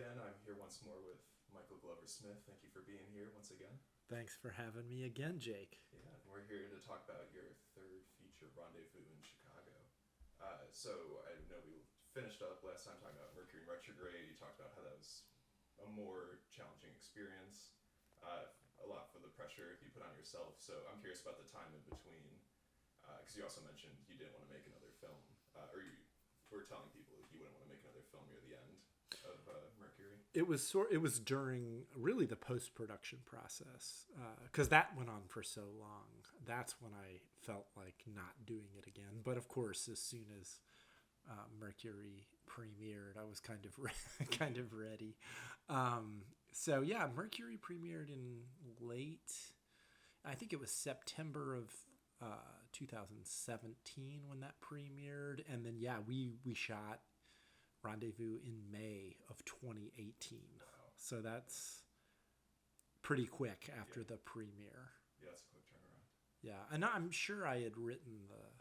again. I'm here once more with Michael Glover Smith. Thank you for being here once again. Thanks for having me again, Jake. Yeah, we're here to talk about your third feature, Rendezvous in Chicago. So I know we finished up last time talking about Mercury in retrograde. You talked about how that was a more challenging experience, a lot for the pressure you put on yourself. So I'm curious about the time in between, because you also mentioned you didn't want to make another film, or you were telling people you wouldn't want to make another film near the end of Mercury. It was during really the post production process because that went on for so long. That's when I felt like not doing it again. But of course, as soon as Mercury premiered, I was kind of kind of ready. So yeah, Mercury premiered in late. I think it was September of 2017 when that premiered, and then yeah, we shot Rendezvous in May of 2018. Wow. So that's pretty quick after Yeah. the premiere. Yeah, that's a quick turnaround. Yeah, and I'm sure I had written the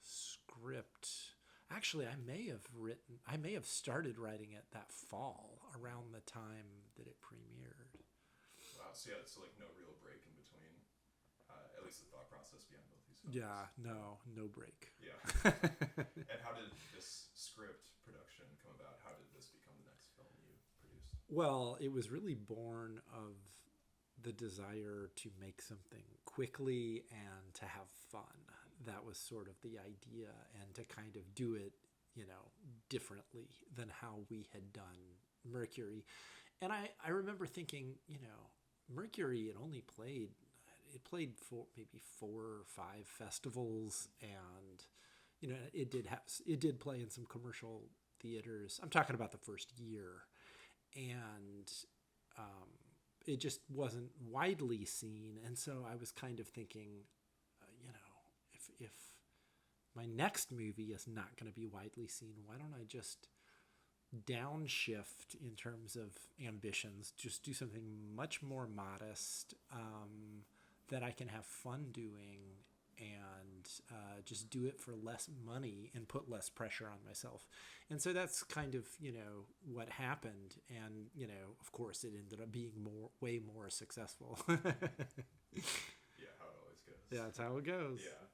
script. Actually, I may have started writing it that fall around the time that it premiered. Wow. So yeah, so like no real break in between, at least the thought process behind both these films. Yeah, no break. Yeah. And how did this script production come about? How did this become the next film you produced? Well, it was really born of the desire to make something quickly and to have fun. That was sort of the idea, and to kind of do it, differently than how we had done Mercury. And I remember thinking, Mercury it played for maybe 4 or 5 festivals, and it did play in some commercial theaters. I'm talking about the first year, and it just wasn't widely seen. And so I was kind of thinking, if my next movie is not going to be widely seen, why don't I just downshift in terms of ambitions, just do something much more modest, that I can have fun doing, and just do it for less money and put less pressure on myself. And so that's kind of, what happened. And, of course it ended up being way more successful. Yeah, how it always goes. Yeah, that's how it goes. Yeah.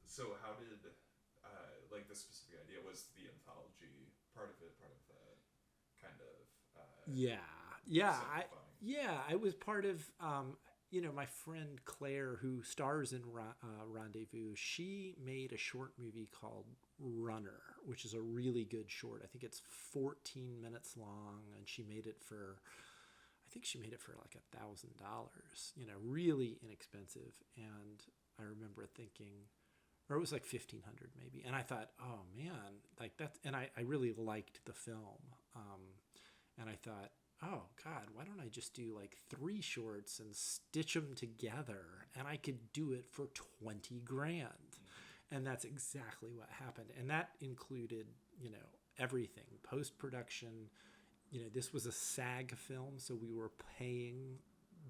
So how did like the specific idea was the anthology part of it, part of the kind of Yeah. Yeah. simplifying? I was part of, my friend Claire, who stars in Rendezvous. She made a short movie called Runner, which is a really good short. I think it's 14 minutes long, and I think she made it for like $1,000. Really inexpensive. And I remember thinking, or it was like 1,500 maybe, and I thought, oh man, like that. And I really liked the film, and I thought, oh god, why don't I just do like 3 shorts and stitch them together, and I could do it for 20 grand. And that's exactly what happened. And that included, everything, post-production. This was a SAG film, so we were paying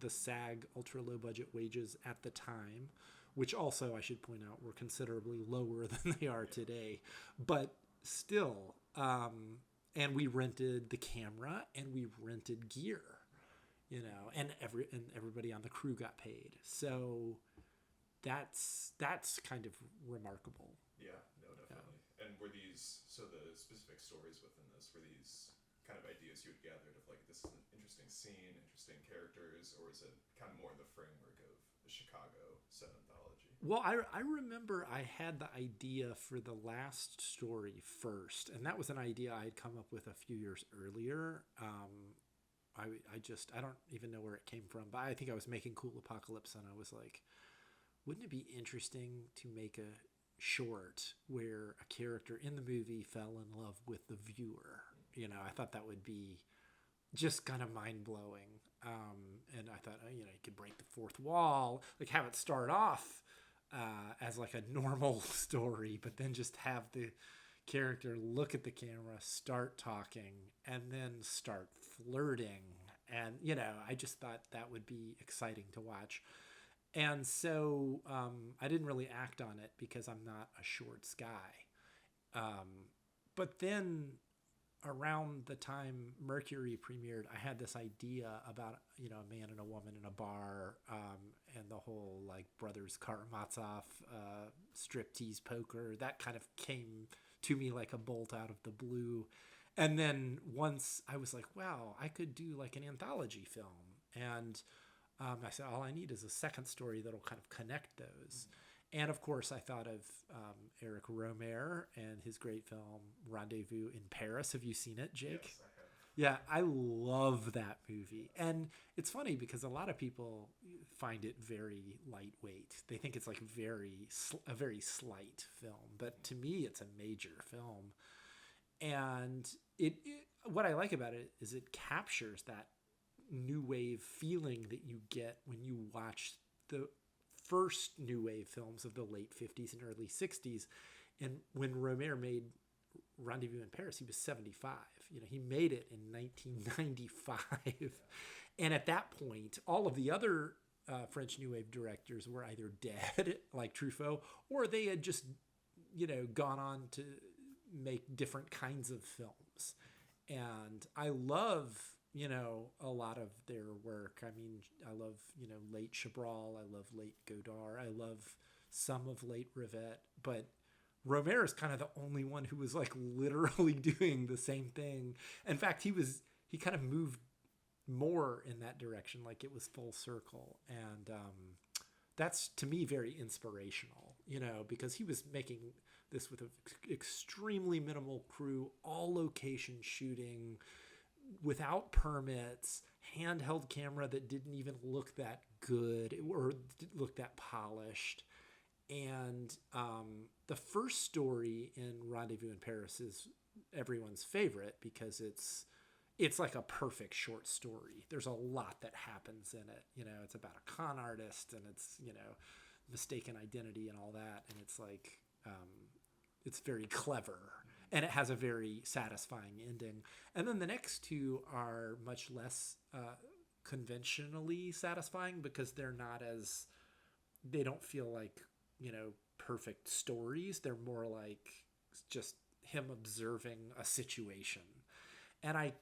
the SAG ultra low budget wages at the time, which also I should point out were considerably lower than they are today. But still, and we rented the camera and we rented gear, and everybody on the crew got paid. So that's kind of remarkable. Yeah, no, definitely. And were these, so the specific stories within this, were these kind of ideas you had gathered of like, this is an interesting scene, interesting characters, or is it kind of more in the framework of the Chicago set anthology? Well, I remember I had the idea for the last story first, and that was an idea I had come up with a few years earlier. I don't even know where it came from, but I think I was making Cool Apocalypse, and I was like, wouldn't it be interesting to make a short where a character in the movie fell in love with the viewer? I thought that would be just kind of mind blowing. And I thought, you could break the fourth wall, like have it start off as like a normal story, but then just have the character look at the camera, start talking, and then start flirting. And, I just thought that would be exciting to watch. And so I didn't really act on it because I'm not a shorts guy. But then around the time Mercury premiered, I had this idea about, a man and a woman in a bar, and the whole like Brothers Karamazov striptease poker. That kind of came to me like a bolt out of the blue. And then once I was like, wow, I could do like an anthology film. And I said, all I need is a second story that'll kind of connect those. And of course, I thought of Eric Rohmer and his great film Rendezvous in Paris. Have you seen it, Jake? Yes, I have. Yeah, I love that movie. And it's funny because a lot of people find it very lightweight. They think it's like a very slight film. But to me, it's a major film. And what I like about it is it captures that new wave feeling that you get when you watch the first new wave films of the late 50s and early 60s. And when Rohmer made Rendezvous in Paris, he was 75. He made it in 1995. And at that point, all of the other French new wave directors were either dead, like Truffaut, or they had just, gone on to make different kinds of films. And I love, a lot of their work. I mean, I love, late Chabrol. I love late Godard. I love some of late Rivette. But Rohmer is kind of the only one who was like literally doing the same thing. In fact, he kind of moved more in that direction, like it was full circle. And that's, to me, very inspirational, because he was making this with an extremely minimal crew, all location shooting, without permits, handheld camera that didn't even look that good or look that polished. And the first story in Rendezvous in Paris is everyone's favorite because it's like a perfect short story. There's a lot that happens in it. It's about a con artist and it's, mistaken identity and all that. And it's like, it's very clever. And it has a very satisfying ending. And then the next two are much less conventionally satisfying because they don't feel like, perfect stories. They're more like just him observing a situation. And I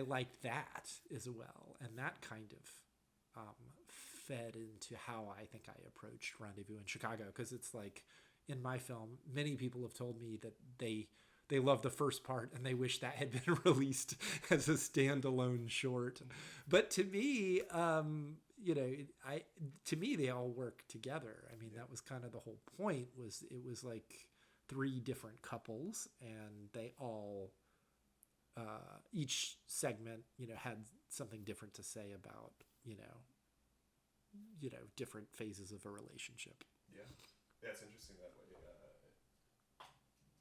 like that as well. And that kind of fed into how I think I approached Rendezvous in Chicago. Because it's like, in my film, many people have told me that they love the first part and they wish that had been released as a standalone short. But to me, to me, they all work together. I mean, that was kind of the whole point. It was like three different couples, and they all, each segment, had something different to say about, different phases of a relationship. Yeah, it's interesting that way.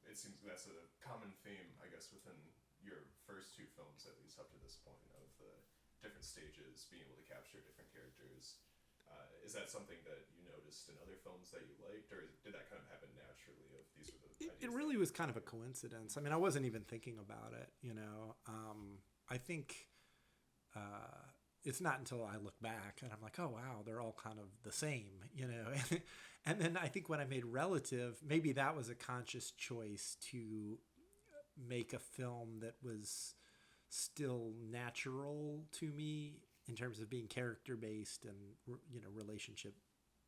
It seems that's a common theme, I guess, within your first two films, at least up to this point, of the different stages, being able to capture different characters. Is that something that you noticed in other films that you liked, or did that kind of happen naturally? Of these were the ideas it really was kind of a coincidence. I mean, I wasn't even thinking about it. I think it's not until I look back and I'm like, oh wow, they're all kind of the same, And then I think when I made Relative, maybe that was a conscious choice to make a film that was still natural to me in terms of being character based and relationship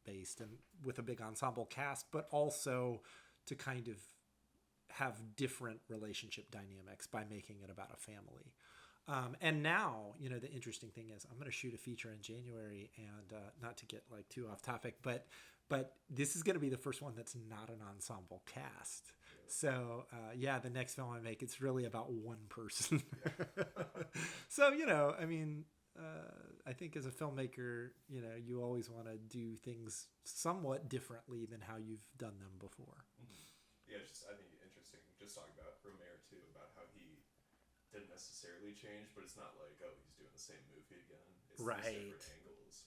based and with a big ensemble cast, but also to kind of have different relationship dynamics by making it about a family. And now, the interesting thing is I'm going to shoot a feature in January, and not to get like too off topic, but this is going to be the first one that's not an ensemble cast. So, the next film I make, it's really about one person. So, I mean, I think as a filmmaker, you always want to do things somewhat differently than how you've done them before. Yeah, I think interesting. Just talking about Rohmer too, about how he didn't necessarily change, but it's not like, oh, he's doing the same movie again. It's right. These different angles.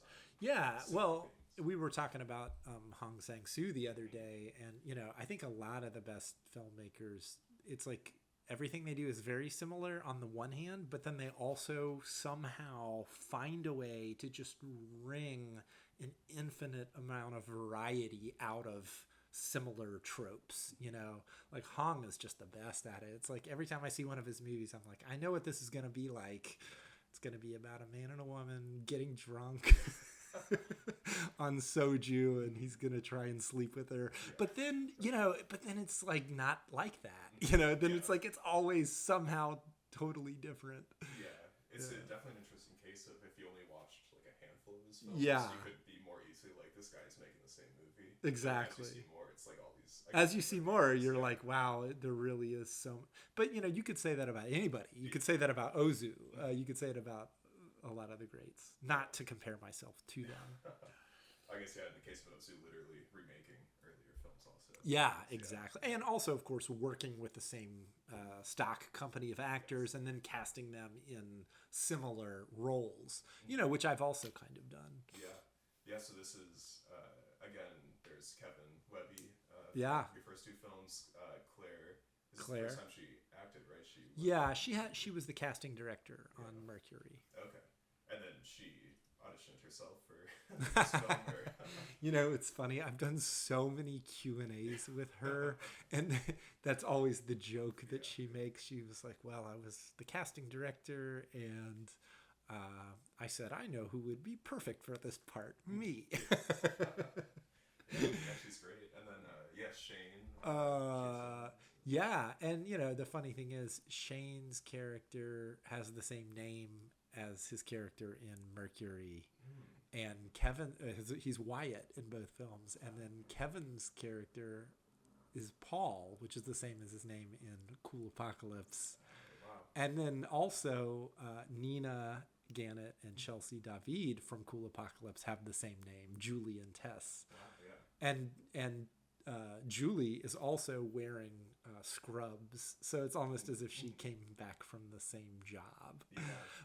We were talking about Hong Sang-soo the other day, and I think a lot of the best filmmakers, it's like everything they do is very similar on the one hand, but then they also somehow find a way to just wring an infinite amount of variety out of similar tropes, you know. Like Hong is just the best at it. It's like every time I see one of his movies, I'm like, I know what this is going to be like. It's going to be about a man and a woman getting drunk on soju, and he's going to try and sleep with her. Yeah. But then, it's like not like that, then it's like it's always somehow totally different. Yeah. It's definitely an interesting case of if you only watched like a handful of his films, Yeah. you could be more easily like, this guy's making the same movie. Exactly. As you see more, it's like all these. As you see more, you're like, wow, there really is so. But you could say that about anybody. You could say that about Ozu. You could say it about a lot of the greats. Not to compare myself to them. I guess in the case of Ozu, literally remaking earlier films also. Yeah, exactly. Yeah. And also, of course, working with the same stock company of actors and then casting them in similar roles, which I've also kind of done. Yeah. Yeah, so this is, again, there's Kevin Webby. Yeah. Your first two films, Claire. This is Claire. the first time she acted, right? She was the casting director on Mercury. Okay. And then she auditioned herself for this film. It's funny. I've done so many Q&As with her, and that's always the joke that she makes. She was like, well, I was the casting director, and I said, I know who would be perfect for this part. Me. Yeah, she's great. And then, Shane. Yeah, and the funny thing is, Shane's character has the same name as his character in Mercury. And Kevin, he's Wyatt in both films. And then Kevin's character is Paul, which is the same as his name in Cool Apocalypse. Wow. And then also Nina Gannett and Chelsea David from Cool Apocalypse have the same name, Julie and Tess. Wow, yeah. And Julie is also wearing scrubs, so it's almost as if she came back from the same job. Yeah,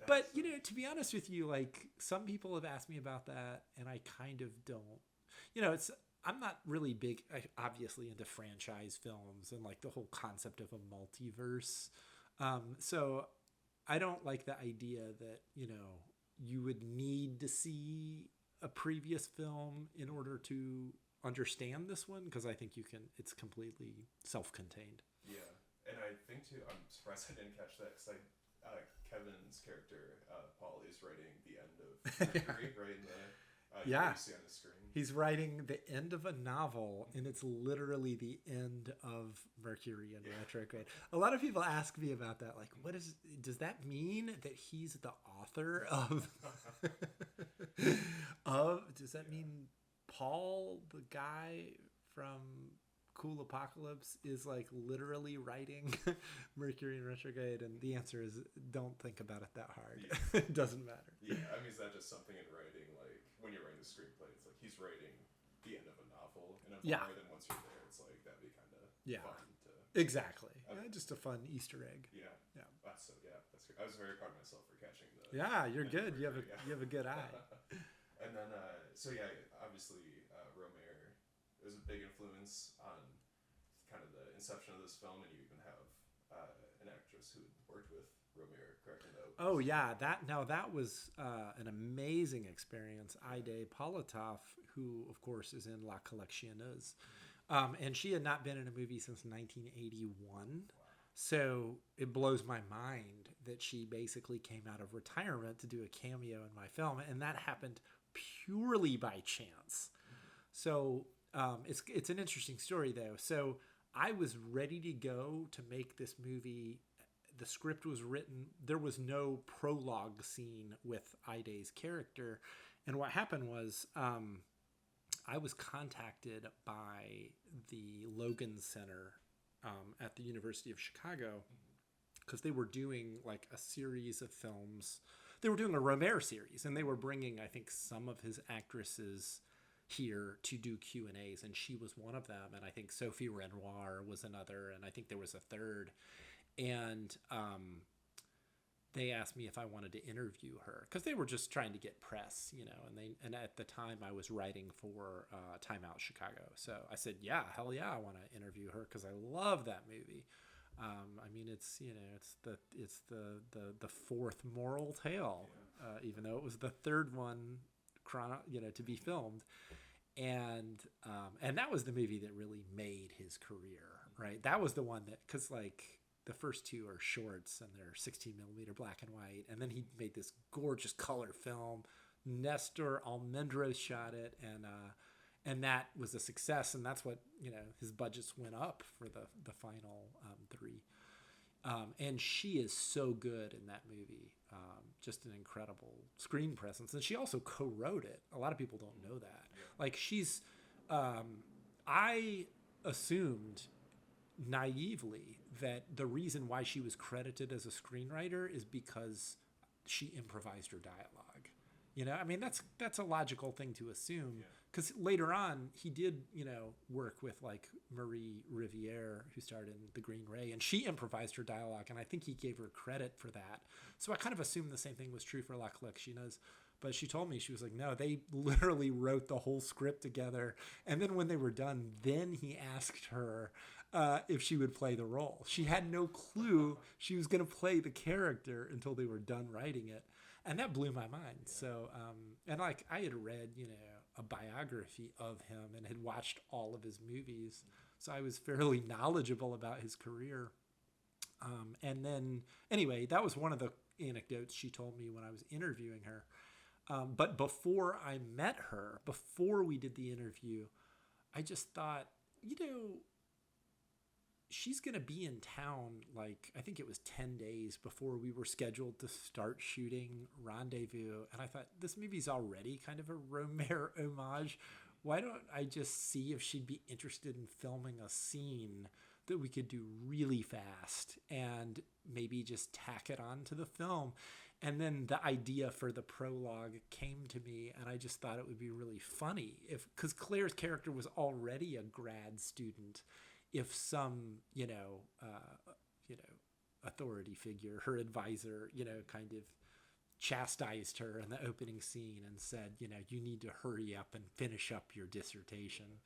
but to be honest with you, like, some people have asked me about that, and I kind of don't. I'm not really big, obviously, into franchise films and like the whole concept of a multiverse. So I don't like the idea that you would need to see a previous film in order to understand this one, because I think it's completely self-contained. Yeah, and I think too, I'm surprised I didn't catch that, because Kevin's character, Paul, is writing the end of Mercury, right in the you see on the screen. He's writing the end of a novel, and it's literally the end of Mercury in retrograde. A lot of people ask me about that, like, does that mean that he's the author of does that mean Paul, the guy from Cool Apocalypse, is like literally writing Mercury in retrograde? And the answer is, don't think about it that hard. Yeah. It doesn't matter. Yeah, I mean, is that just something in writing, like when you're writing the screenplay, it's like he's writing the end of a novel, and then once you're there, it's like that'd be kind of fun to. Exactly. Just a fun Easter egg. Yeah. Yeah. That's great. I was very proud of myself for catching the. Yeah, you're good. You have a good eye. And then, obviously, Romer was a big influence on kind of the inception of this film, and you even have an actress who worked with Romer, correct? Oh yeah, that was an amazing experience. Aide Politov, who of course is in La Collectionneuse, and she had not been in a movie since 1981. Wow. So it blows my mind that she basically came out of retirement to do a cameo in my film, and that happened purely by chance. So it's an interesting story, though. So I was ready to go to make this movie. The script was written. There was no prologue scene with Aide's character. And what happened was I was contacted by the Logan Center at the University of Chicago, because they were doing like a series of films. They were doing a Romer series, and they were bringing, I think, some of his actresses here to do Q&As, and she was one of them, and I think Sophie Renoir was another, and I think there was a third. And they asked me if I wanted to interview her, because they were just trying to get press, and at the time I was writing for Time Out Chicago. So I said, yeah, hell yeah, I want to interview her, because I love that movie. I mean, it's the fourth moral tale, even though it was the third one to be filmed. and that was the movie that really made his career, right? That was the one that, because like the first two are shorts and they're 16 millimeter black and white, and then he made this gorgeous color film. Nestor Almendros shot it, and that was a success, and that's what, you know, his budgets went up for the final three. And she is so good in that movie. Just an incredible screen presence. And she also co-wrote it. A lot of people don't know that. Like she's, I assumed naively that the reason why she was credited as a screenwriter is because she improvised her dialogue. You know, I mean, that's a logical thing to assume, because later on he did, you know, work with like Marie Riviere, who starred in The Green Ray, and she improvised her dialogue, and I think he gave her credit for that. So I kind of assumed the same thing was true for La Collectionneuse. But she told me, she was like, no, they literally wrote the whole script together. And then when they were done, then he asked her if she would play the role. She had no clue she was going to play the character until they were done writing it. And that blew my mind. So, and like I had read, you know, a biography of him and had watched all of his movies. So I was fairly knowledgeable about his career. And then, anyway, that was one of the anecdotes she told me when I was interviewing her. But before I met her, before we did the interview, I just thought, you know, she's going to be in town, like, I think it was 10 days before we were scheduled to start shooting Rendezvous. And I thought, this movie's already kind of a Romer homage. Why don't I just see if she'd be interested in filming a scene that we could do really fast and maybe just tack it on to the film? And then the idea for the prologue came to me, and I just thought it would be really funny because Claire's character was already a grad student. If some, authority figure, her advisor, kind of chastised her in the opening scene and said, you need to hurry up and finish up your dissertation.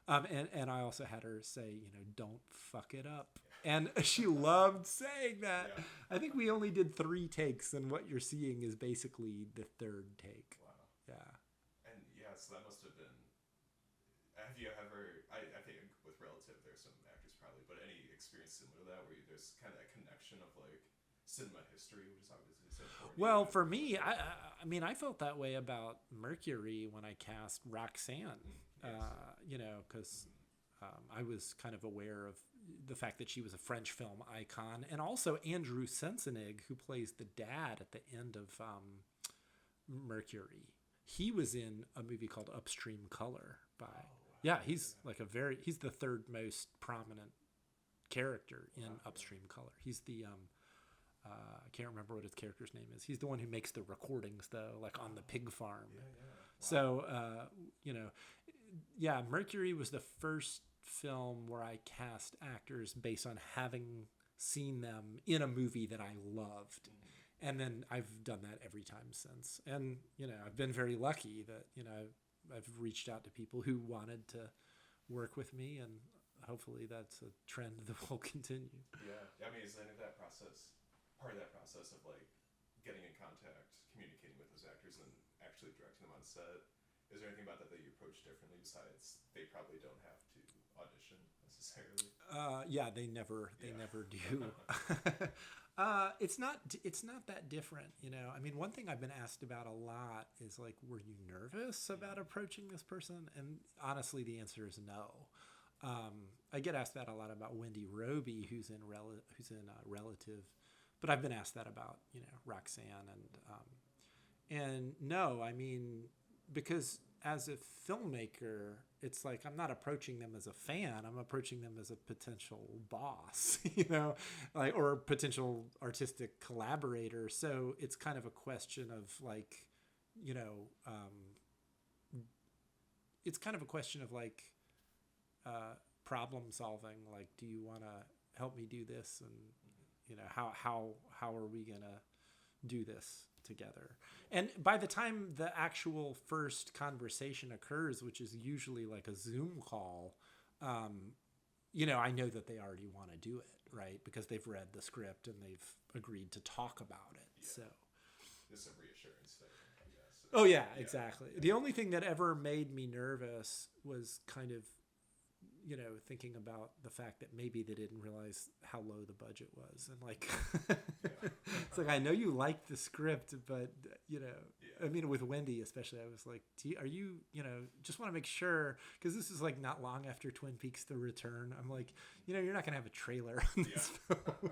And I also had her say, don't fuck it up. And she loved saying that. Yeah. I think we only did 3 takes, and what you're seeing is basically the 3rd take. Wow. Yeah. And yeah, so that must have been. Have you ever? I think with Relative, there's some actors probably, but any experience similar to that, where there's kind of that connection of like cinema history, which is obviously so important. Well, for me, I mean, I felt that way about Mercury when I cast Roxanne. Yes. Because I was kind of aware of the fact that she was a French film icon, and also Andrew Sensenig, who plays the dad at the end of Mercury. He was in a movie called Upstream Color he's like he's the 3rd most prominent character in Upstream Color. He's the I can't remember what his character's name is. He's the one who makes the recordings though, like on the pig farm. Wow. So Mercury was the first film where I cast actors based on having seen them in a movie that I loved. Mm-hmm. And then I've done that every time since. And, I've been very lucky that, I've reached out to people who wanted to work with me, and hopefully that's a trend that will continue. Yeah. I mean, is any of that process, part of that process of like getting in contact, communicating with those actors and actually directing them on set? Is there anything about that you approach differently besides they probably don't have to audition necessarily? They never do. It's not that different, I mean, one thing I've been asked about a lot is like, were you nervous about approaching this person? And honestly, the answer is no. I get asked that a lot about Wendy Roby, who's in Relative, but I've been asked that about Roxanne and no, I mean, because as a filmmaker, it's like I'm not approaching them as a fan. I'm approaching them as a potential boss, or a potential artistic collaborator. So it's kind of a question of like, it's kind of a question of like problem solving. Like, do you want to help me do this? And how are we gonna do this together? And by the time the actual first conversation occurs, which is usually like a Zoom call, I know that they already want to do it, right? Because they've read the script and they've agreed to talk about it. Yeah. So it's a reassurance thing, I guess. Oh yeah, exactly. The only thing that ever made me nervous was kind of, thinking about the fact that maybe they didn't realize how low the budget was, and like, it's like, I know you liked the script, but I mean, with Wendy especially, I was like, are you, just want to make sure, because this is like not long after Twin Peaks: The Return. I'm like, you're not gonna have a trailer on this film.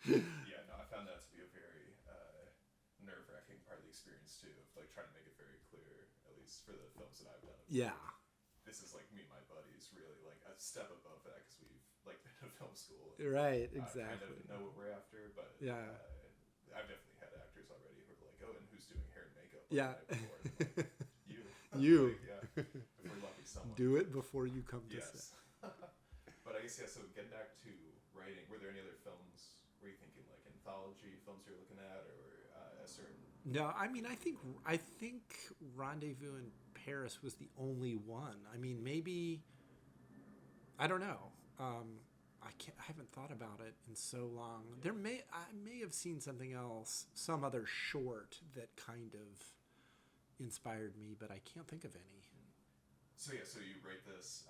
Yeah, no, I found that to be a very nerve-wracking part of the experience too, of like trying to make it very clear, at least for the films that I've done. Yeah. This is like me and my buddies really like a step above that, because we've like been to film school. Right, exactly. Kind of know what we're after, but I've definitely had actors already who are like, oh, and who's doing hair and makeup? Yeah. Like, You. Like, if we're lucky, someone. Do it before you come to set. But I guess, so getting back to writing, were there any other films, were you thinking like anthology films you're looking at, or a certain... No, I mean, I think Rendezvous in Paris was the only one. I mean, maybe, I don't know. I haven't thought about it in so long. I may have seen something else, some other short that kind of inspired me, but I can't think of any. So you write this.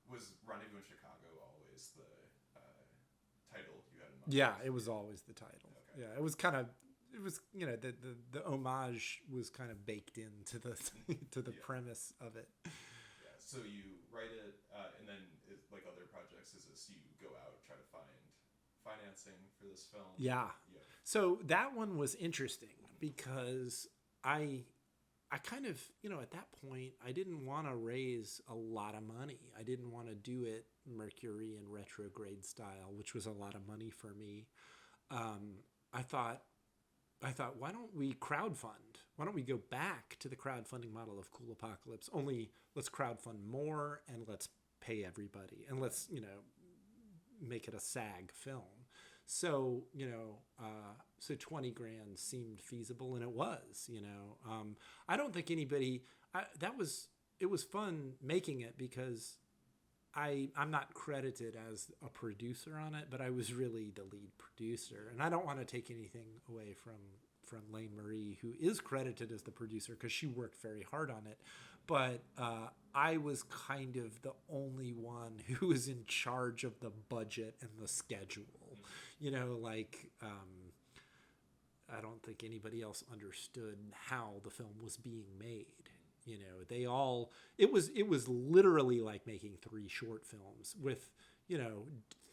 Was Rendezvous in Chicago always the title you had in mind? Yeah, it was always the title. Okay. Yeah, it was the homage was kind of baked into the premise of it. Yeah, so you write it, and then like other projects, is this you go out, try to find financing for this film? Yeah. So that one was interesting because I kind of, at that point, I didn't want to raise a lot of money. I didn't want to do it Mercury and retrograde style, which was a lot of money for me. I thought, why don't we crowdfund? Why don't we go back to the crowdfunding model of Cool Apocalypse? Only let's crowdfund more, and let's pay everybody, and let's, make it a SAG film. So, so 20 grand seemed feasible, and it was, I don't think anybody, it was fun making it because I'm not credited as a producer on it, but I was really the lead producer. And I don't want to take anything away from Lane Marie, who is credited as the producer, because she worked very hard on it. But I was kind of the only one who was in charge of the budget and the schedule. I don't think anybody else understood how the film was being made. It was literally like making 3 short films with,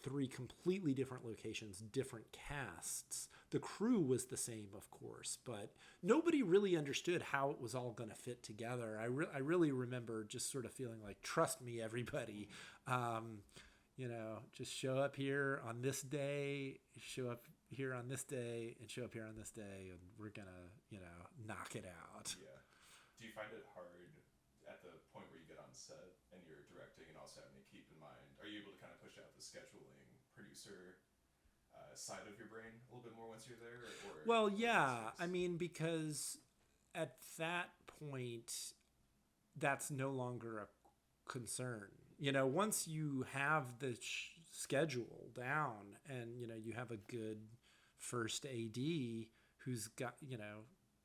3 completely different locations, different casts. The crew was the same, of course, but nobody really understood how it was all going to fit together. I really remember just sort of feeling like, trust me, everybody, just show up here on this day, show up here on this day, and show up here on this day, and we're going to, knock it out. Yeah. Do you find it hard at the point where you get on set and you're directing and also having to keep in mind, are you able to kind of push out the scheduling producer side of your brain a little bit more once you're there? Well, yeah. I mean, because at that point, that's no longer a concern. Once you have the schedule down and, you have a good first AD who's got,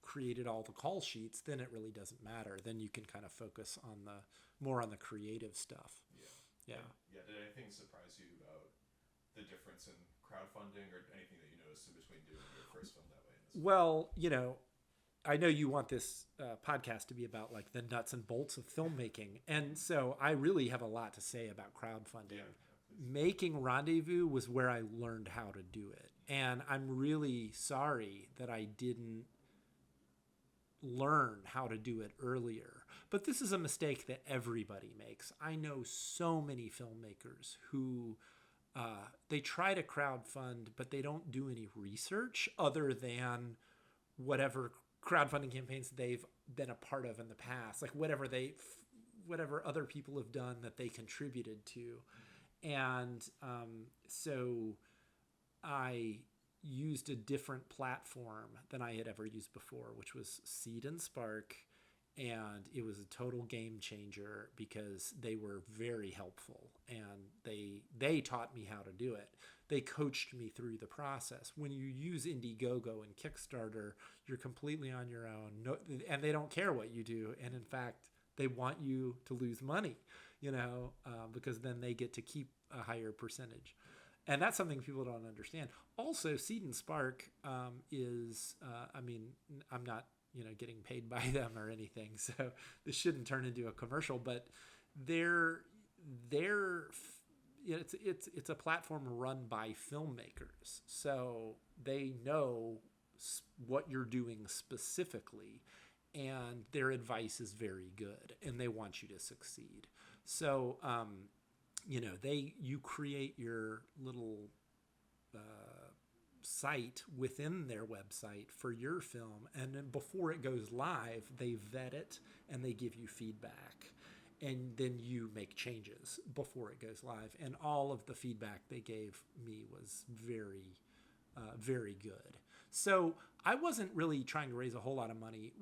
created all the call sheets, then it really doesn't matter. Then you can kind of focus more on the creative stuff. Yeah. Did anything surprise you about the difference in crowdfunding, or anything that you noticed in between doing your first film that way? Well, I know you want this podcast to be about like the nuts and bolts of filmmaking, and so I really have a lot to say about crowdfunding. Making Rendezvous was where I learned how to do it, and I'm really sorry that I didn't learn how to do it earlier. But this is a mistake that everybody makes. I know so many filmmakers who they try to crowdfund, but they don't do any research other than whatever crowdfunding campaigns they've been a part of in the past, like whatever other people have done that they contributed to. And so I used a different platform than I had ever used before, which was Seed and Spark. And it was a total game changer because they were very helpful, and they taught me how to do it. they coached me through the process. When you use Indiegogo and Kickstarter, you're completely on your own, and they don't care what you do. And in fact, they want you to lose money, because then they get to keep a higher percentage. And that's something people don't understand. Also, Seed and Spark is, I'm not, getting paid by them or anything, so this shouldn't turn into a commercial. But it's a platform run by filmmakers, so they know what you're doing specifically, and their advice is very good, and they want you to succeed. So, you create your little site within their website for your film, and then before it goes live, they vet it and they give you feedback, and then you make changes before it goes live. And all of the feedback they gave me was very, very good. So I wasn't really trying to raise a whole lot of money.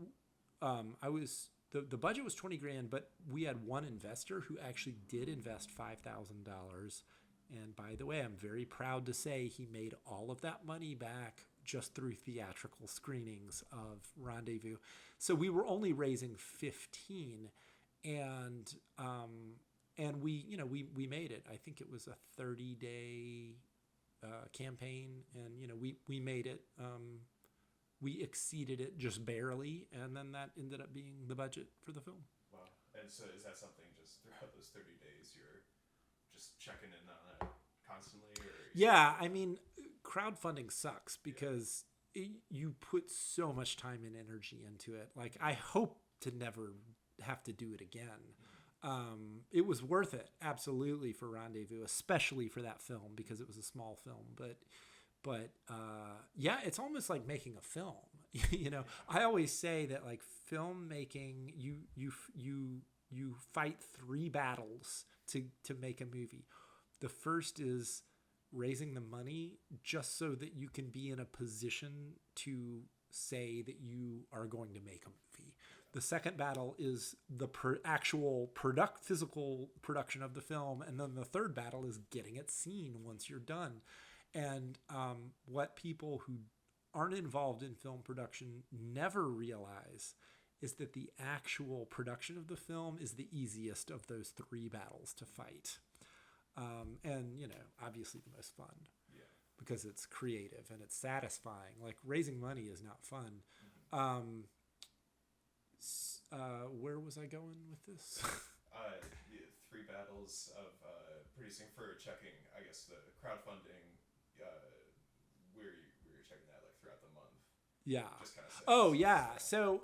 The budget was $20,000, but we had one investor who actually did invest $5,000. And by the way, I'm very proud to say he made all of that money back just through theatrical screenings of Rendezvous. So we were only raising 15, and we made it. I think it was a 30-day campaign, and we made it. We exceeded it just barely, and then that ended up being the budget for the film. Wow. And so is that something just throughout those 30 days you're just checking in on it constantly? Or yeah, crowdfunding sucks because you put so much time and energy into it. Like, I hope to never have to do it again. It was worth it, absolutely, for Rendezvous, especially for that film because it was a small film. But yeah, it's almost like making a film. I always say that, like, filmmaking, you fight 3 battles to make a movie. The first is raising the money just so that you can be in a position to say that you are going to make a movie. The second battle is the actual physical production of the film. And then the third battle is getting it seen once you're done. And what people who aren't involved in film production never realize is that the actual production of the film is the easiest of those 3 battles to fight. And, obviously the most fun. Yeah. Because it's creative and it's satisfying. Like, raising money is not fun. Mm-hmm. Where was I going with this? 3 battles of producing for checking, I guess, the crowdfunding, where you're checking that, like, throughout the month. Yeah. Just kind of oh yeah. So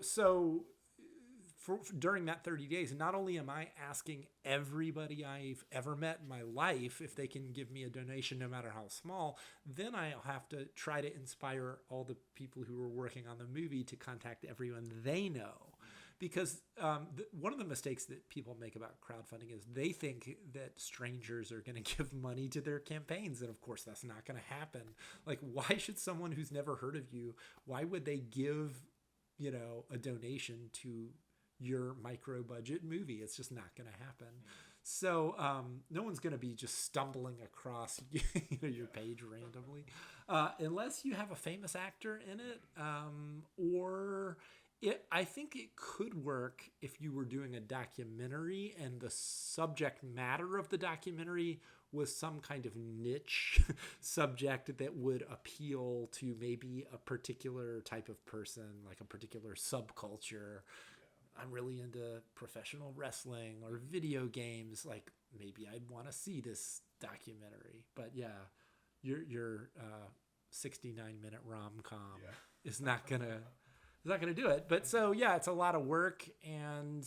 during that 30 days, not only am I asking everybody I've ever met in my life if they can give me a donation, no matter how small, then I'll have to try to inspire all the people who are working on the movie to contact everyone they know. Because one of the mistakes that people make about crowdfunding is they think that strangers are going to give money to their campaigns. And of course, that's not going to happen. Like, why should someone who's never heard of you, why would they give, a donation to your micro budget movie? It's just not going to happen. So no one's going to be just stumbling across your page randomly, unless you have a famous actor in it, or I think it could work if you were doing a documentary and the subject matter of the documentary was some kind of niche subject that would appeal to maybe a particular type of person, like a particular subculture. I'm really into professional wrestling or video games. Like, maybe I'd want to see this documentary. But yeah, your 69-minute rom-com is not gonna do it. But so yeah, it's a lot of work, and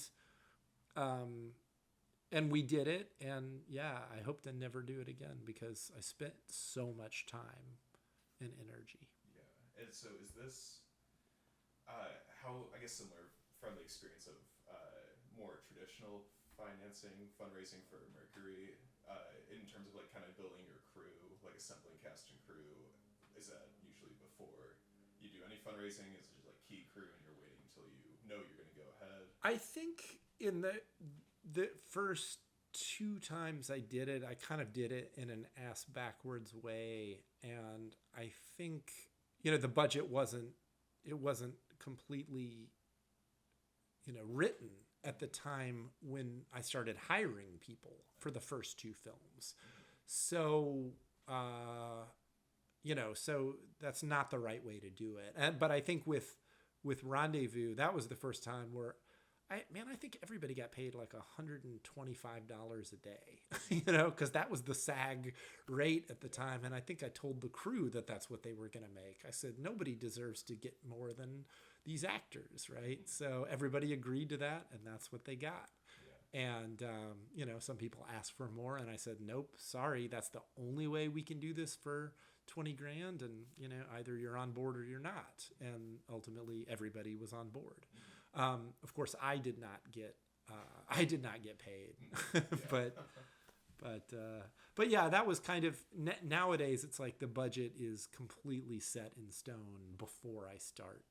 we did it. And yeah, I hope to never do it again because I spent so much time and energy. Yeah, and so is this how, I guess, similar from the experience of more traditional fundraising for Mercury, in terms of, like, kind of building your crew, like assembling cast and crew? Is that usually before you do any fundraising? Is it just like key crew and you're waiting until you know you're going to go ahead? I think in the first 2 times I did it, I kind of did it in an ass backwards way. And I think, the budget wasn't completely, written at the time when I started hiring people for the first 2 films. So, so that's not the right way to do it. But I think with Rendezvous, that was the first time where I think everybody got paid like $125 a day, because that was the SAG rate at the time. And I think I told the crew that that's what they were going to make. I said, nobody deserves to get more than these actors, right? So everybody agreed to that, and that's what they got. Yeah. And, some people asked for more, and I said, nope, sorry, that's the only way we can do this for $20,000. And, either you're on board or you're not. And ultimately, everybody was on board. Of course, I did not get paid, but yeah, that was kind of, nowadays it's like the budget is completely set in stone before I start,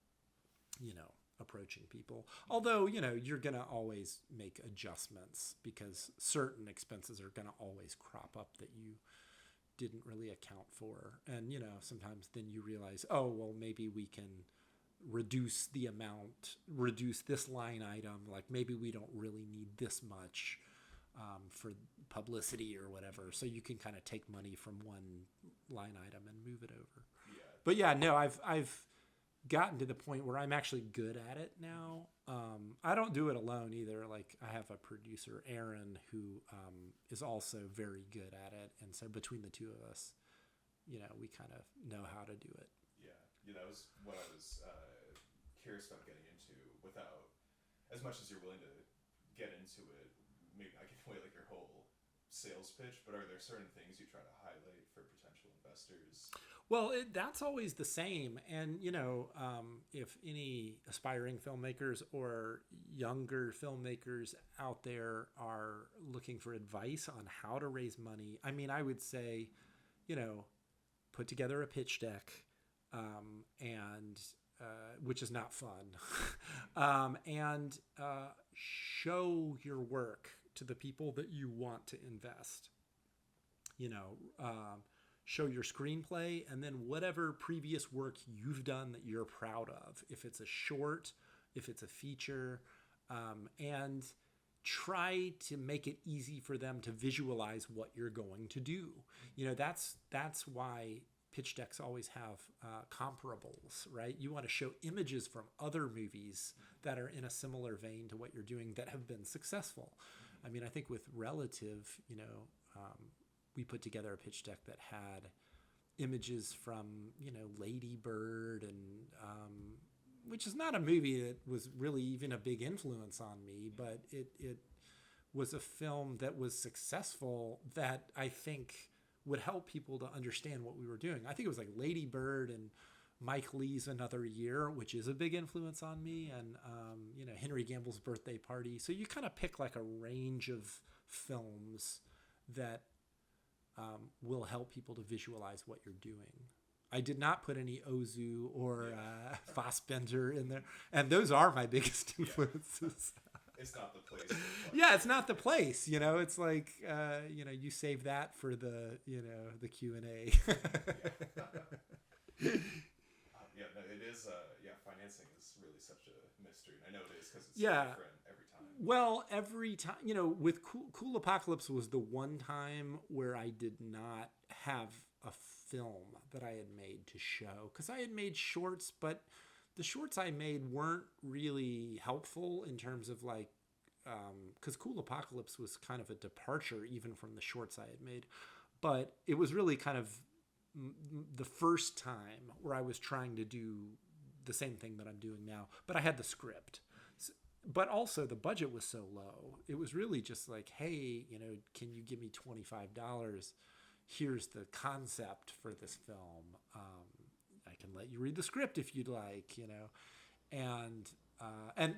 approaching people. Although, you're going to always make adjustments because certain expenses are going to always crop up that you didn't really account for. And, sometimes then you realize, oh, well, maybe we can reduce this line item. Like maybe we don't really need this much for publicity or whatever. So you can kind of take money from one line item and move it over. Yeah. But yeah, no, I've gotten to the point where I'm actually good at it now. I don't do it alone either. Like I have a producer, Aaron, who is also very good at it. And so between the two of us, we kind of know how to do it. That was what I was curious about getting into. Without, as much as you're willing to get into it, maybe not giving away like your whole sales pitch, but are there certain things you try to highlight for potential investors? Well, that's always the same. And, if any aspiring filmmakers or younger filmmakers out there are looking for advice on how to raise money, I would say, put together a pitch deck. Which is not fun, and show your work to the people that you want to invest. Show your screenplay and then whatever previous work you've done that you're proud of. If it's a short, if it's a feature, and try to make it easy for them to visualize what you're going to do. That's why pitch decks always have comparables, right? You want to show images from other movies that are in a similar vein to what you're doing that have been successful. I think with Relative, we put together a pitch deck that had images from, Lady Bird, and which is not a movie that was really even a big influence on me, but it was a film that was successful that I think would help people to understand what we were doing. I think it was like Lady Bird and Mike Lee's Another Year, which is a big influence on me, and Henry Gamble's Birthday Party. So you kind of pick like a range of films that will help people to visualize what you're doing. I did not put any Ozu or Fassbender in there, and those are my biggest influences. It's not the place. Yeah, it's not the place. It's like you save that for the the Q&A. It is. Financing is really such a mystery. I know it is because it's different every time. Well, every time, with Cool Apocalypse was the one time where I did not have a film that I had made to show, because I had made shorts, but the shorts I made weren't really helpful in terms of like, because Cool Apocalypse was kind of a departure even from the shorts I had made, but it was really kind of the first time where I was trying to do the same thing that I'm doing now, but I had the script. But also the budget was so low. It was really just like, hey, can you give me $25? Here's the concept for this film. I can let you read the script if you'd like,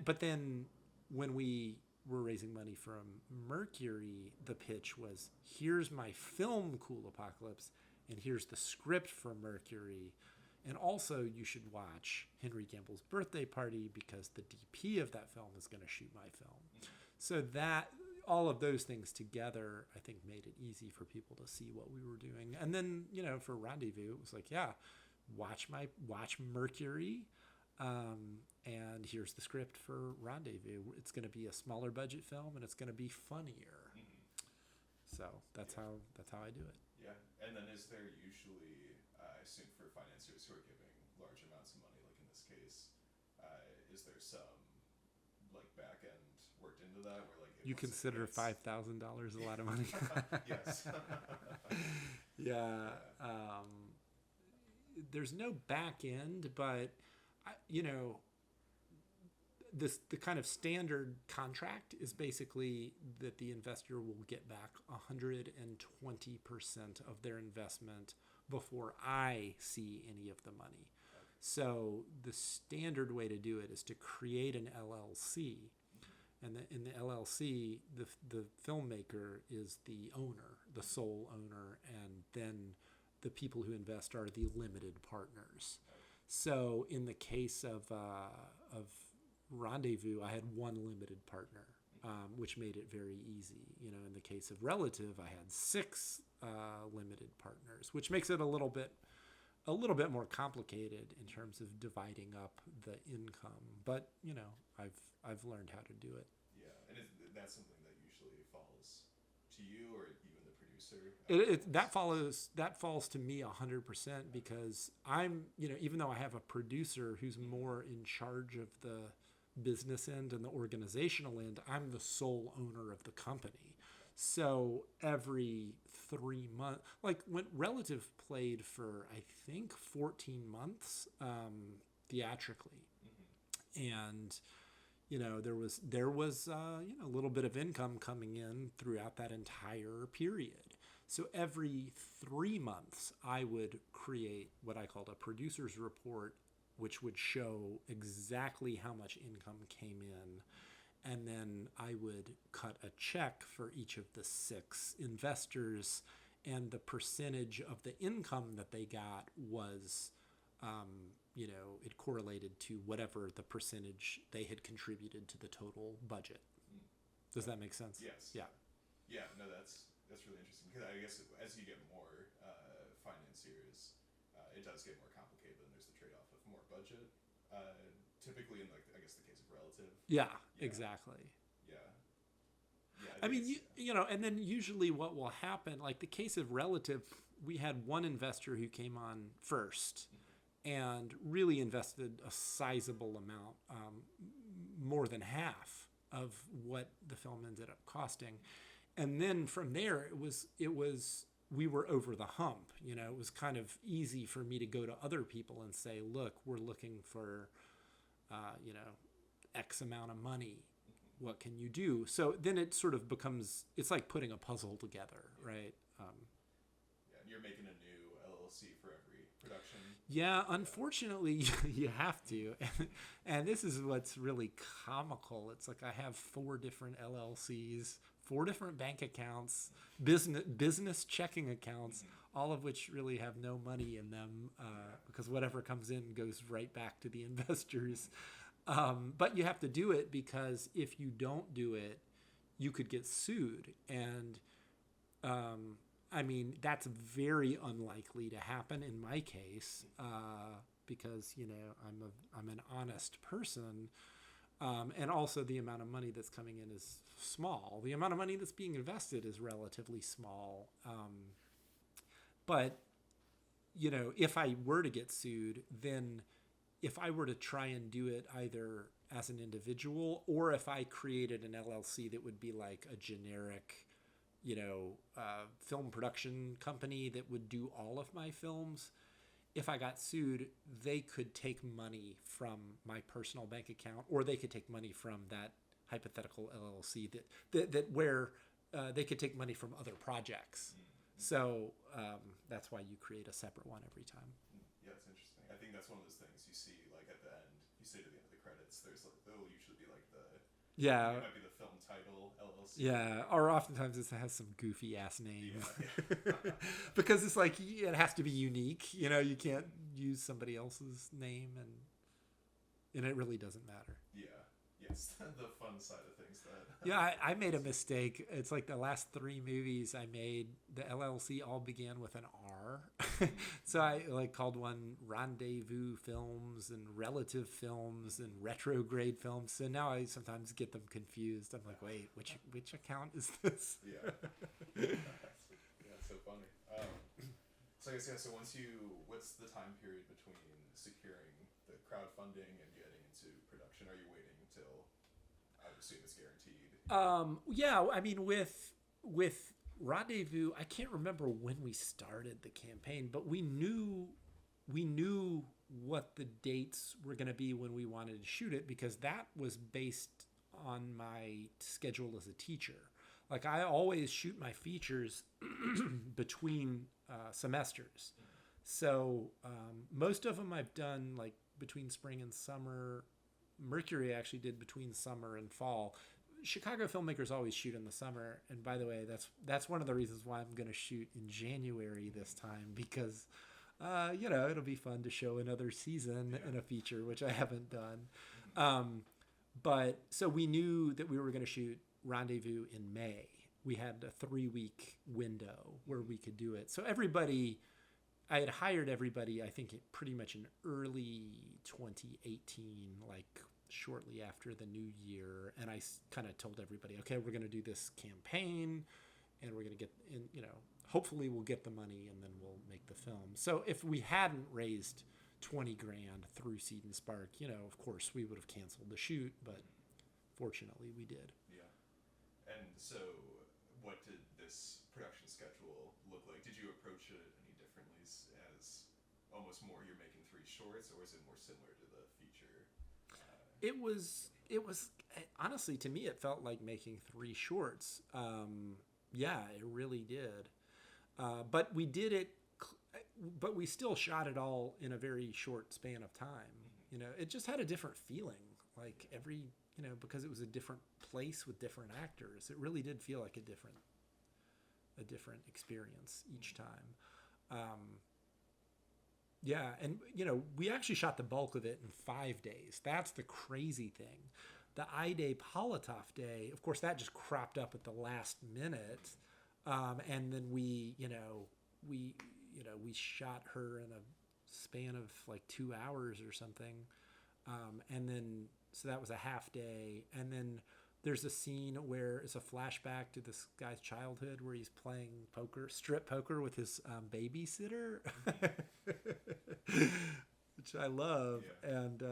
but then when we were raising money from Mercury, the pitch was, here's my film Cool Apocalypse, and here's the script for Mercury. And also you should watch Henry Gamble's Birthday Party because the DP of that film is going to shoot my film. So that all of those things together, I think, made it easy for people to see what we were doing. And then, for Rendezvous, it was like, yeah, watch Mercury, and here's the script for Rendezvous. It's going to be a smaller budget film, and it's going to be funnier. So that's how I do it. Yeah, and then is there usually, I assume for financiers who are giving large amounts of money, like in this case, is there some like back end worked into that where like you consider $5,000 a lot of money? Yes. Yeah. There's no back end, but the kind of standard contract is basically that the investor will get back 120% of their investment before I see any of the money. So the standard way to do it is to create an LLC. And in the LLC, the filmmaker is the owner, the sole owner, and then the people who invest are the limited partners. So in the case of Rendezvous, I had one limited partner, which made it very easy. In the case of Relative, I had 6 limited partners, which makes it a little bit more complicated in terms of dividing up the income. But I've learned how to do it. Yeah, and that's something that usually falls to you or even the producer. That falls to me 100% because I'm even though I have a producer who's more in charge of the business end and the organizational end, I'm the sole owner of the company. So every 3 months, like when Relative played for I think 14 months theatrically, and there was a little bit of income coming in throughout that entire period. So every 3 months, I would create what I called a producer's report, which would show exactly how much income came in. And then I would cut a check for each of the 6 investors, and the percentage of the income that they got was, it correlated to whatever the percentage they had contributed to the total budget. Does that make sense? Yes. Yeah. Yeah, no, that's really interesting, because I guess as you get more financiers, it does get more complicated, and there's the trade-off of more budget. Typically in I guess the case of Relative. Yeah. Exactly. Yeah. I mean, and then usually what will happen, like the case of Relative, we had one investor who came on first and really invested a sizable amount, more than half of what the film ended up costing. And then from there, we were over the hump. It was kind of easy for me to go to other people and say, look, we're looking for, X amount of money. What can you do? So then it sort of becomes, it's like putting a puzzle together, right? Yeah, and you're making a new LLC for every production. Yeah, unfortunately, you have to. And this is what's really comical. It's like I have 4 different LLCs, 4 different bank accounts, business checking accounts, all of which really have no money in them, because whatever comes in goes right back to the investors. But you have to do it, because if you don't do it, you could get sued. And I mean, that's very unlikely to happen in my case, because I'm an honest person, and also the amount of money that's coming in is small. The amount of money that's being invested is relatively small. But if I were to get sued, then if I were to try and do it either as an individual, or if I created an LLC that would be like a generic, film production company that would do all of my films, if I got sued, they could take money from my personal bank account, or they could take money from that hypothetical LLC that where they could take money from other projects. So that's why you create a separate one every time. Yeah, it's interesting. I think that's one of those things you see, like at the end, you say to the end of the credits, there'll usually be like it might be the film title, LLC. Yeah, or oftentimes it has some goofy ass name. Yeah. Because it's like, it has to be unique. You can't use somebody else's name, and it really doesn't matter. Yeah. Yes, the fun side of things. That Yeah, I made a mistake. It's like the last three movies I made, the LLC all began with an R. So I like called one Rendezvous Films and Relative Films and Retrograde Films. So now I sometimes get them confused. I'm like, wait, which account is this? Yeah. Yeah, it's so funny. So I guess, yeah, so what's the time period between securing the crowdfunding and getting into production? Are you waiting until, I would assume it's guaranteed? Yeah, I mean with Rendezvous, I can't remember when we started the campaign, but we knew what the dates were going to be when we wanted to shoot it, because that was based on my schedule as a teacher. Like I always shoot my features between semesters. So most of them I've done like between spring and summer. Mercury actually did between summer and fall. Chicago filmmakers always shoot in the summer, and by the way, that's one of the reasons why I'm going to shoot in January this time, because it'll be fun to show another season in a feature, which I haven't done. But so we knew that we were going to shoot Rendezvous in May. We had a 3-week window where we could do it. So I had hired everybody, I think pretty much in early 2018, like shortly after the new year. And I kind of told everybody, okay, we're going to do this campaign and we're going to get in, hopefully we'll get the money and then we'll make the film. So if we hadn't raised 20 grand through Seed and Spark, of course we would have canceled the shoot, but fortunately we did. Yeah. And so what did this production schedule look like? Did you approach it any differently, as almost more you're making 3 shorts, or is it more similar to the feature? It was honestly, to me, it felt like making 3 shorts. Yeah, it really did. But we did it, but we still shot it all in a very short span of time. It just had a different feeling, like because it was a different place with different actors. It really did feel like a different experience each time. Yeah, and we actually shot the bulk of it in 5 days. That's the crazy thing. The I-Day Politov Day, of course, that just cropped up at the last minute, and then we shot her in a span of like 2 hours or something, and then so that was a half day, and then there's a scene where it's a flashback to this guy's childhood where he's playing strip poker with his babysitter, which I love. Yeah. And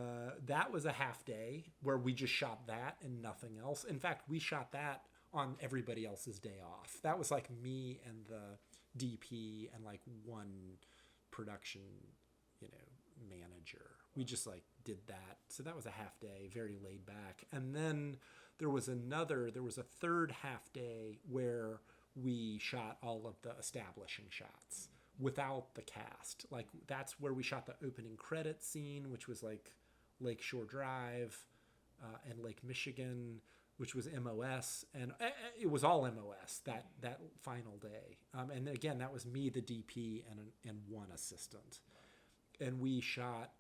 that was a half day where we just shot that and nothing else. In fact, we shot that on everybody else's day off. That was like me and the DP and like one production, manager. We just like did that. So that was a half day, very laid back. And then there was a third half day where we shot all of the establishing shots without the cast. Like that's where we shot the opening credit scene, which was like Lakeshore Drive and Lake Michigan, which was MOS, and it was all MOS that final day. And again, that was me, the DP, and one assistant. And we shot,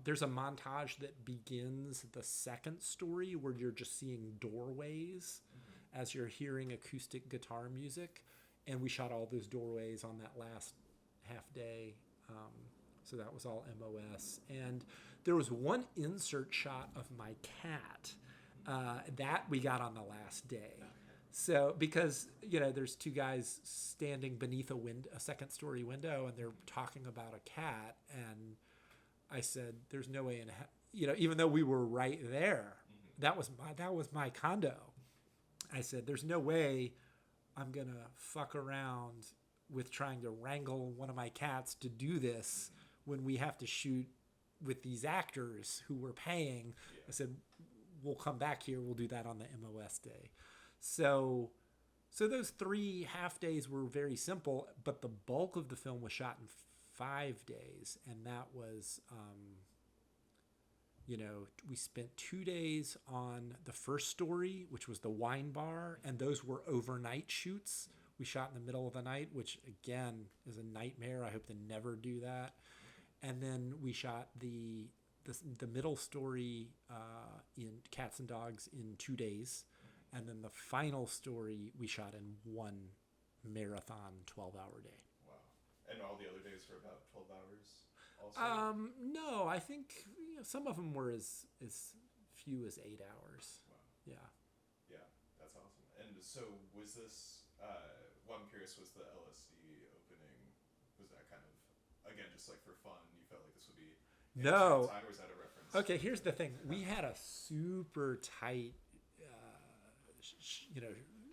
there's a montage that begins the second story where you're just seeing doorways as you're hearing acoustic guitar music. And we shot all those doorways on that last half day. So that was all MOS. And there was one insert shot of my cat that we got on the last day. So because, there's 2 guys standing beneath a second story window and they're talking about a cat. And I said, there's no way even though we were right there, that was my condo. I said, there's no way I'm going to fuck around with trying to wrangle one of my cats to do this when we have to shoot with these actors who we're paying. Yeah. I said, we'll come back here. We'll do that on the MOS day. So those 3 half days were very simple, but the bulk of the film was shot in 5 days. And that was, we spent 2 days on the first story, which was the wine bar. And those were overnight shoots. We shot in the middle of the night, which again is a nightmare. I hope to never do that. And then we shot the the middle story in Cats and Dogs in 2 days, and then the final story we shot in one marathon 12-hour day. Wow. And all the other days were about 12 hours also? No, I think some of them were as few as 8 hours. Wow. Yeah. Yeah, that's awesome. And so was this, I'm curious, was the LSD opening, was that kind of, again, just like for fun, you felt like this would be No. time, or was that a reference? Okay, here's the thing. We had a super tight,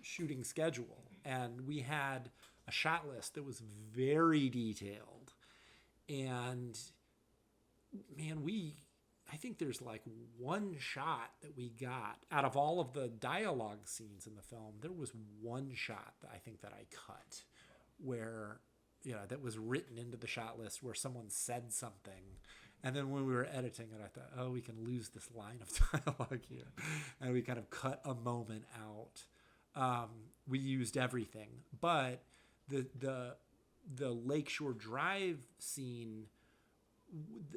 shooting schedule, and we had a shot list that was very detailed. And man, I think there's like one shot that we got out of all of the dialogue scenes in the film. There was one shot that I think that I cut where, that was written into the shot list where someone said something. And then when we were editing it, I thought, oh, we can lose this line of dialogue here. And we kind of cut a moment out. We used everything. But the Lakeshore Drive scene,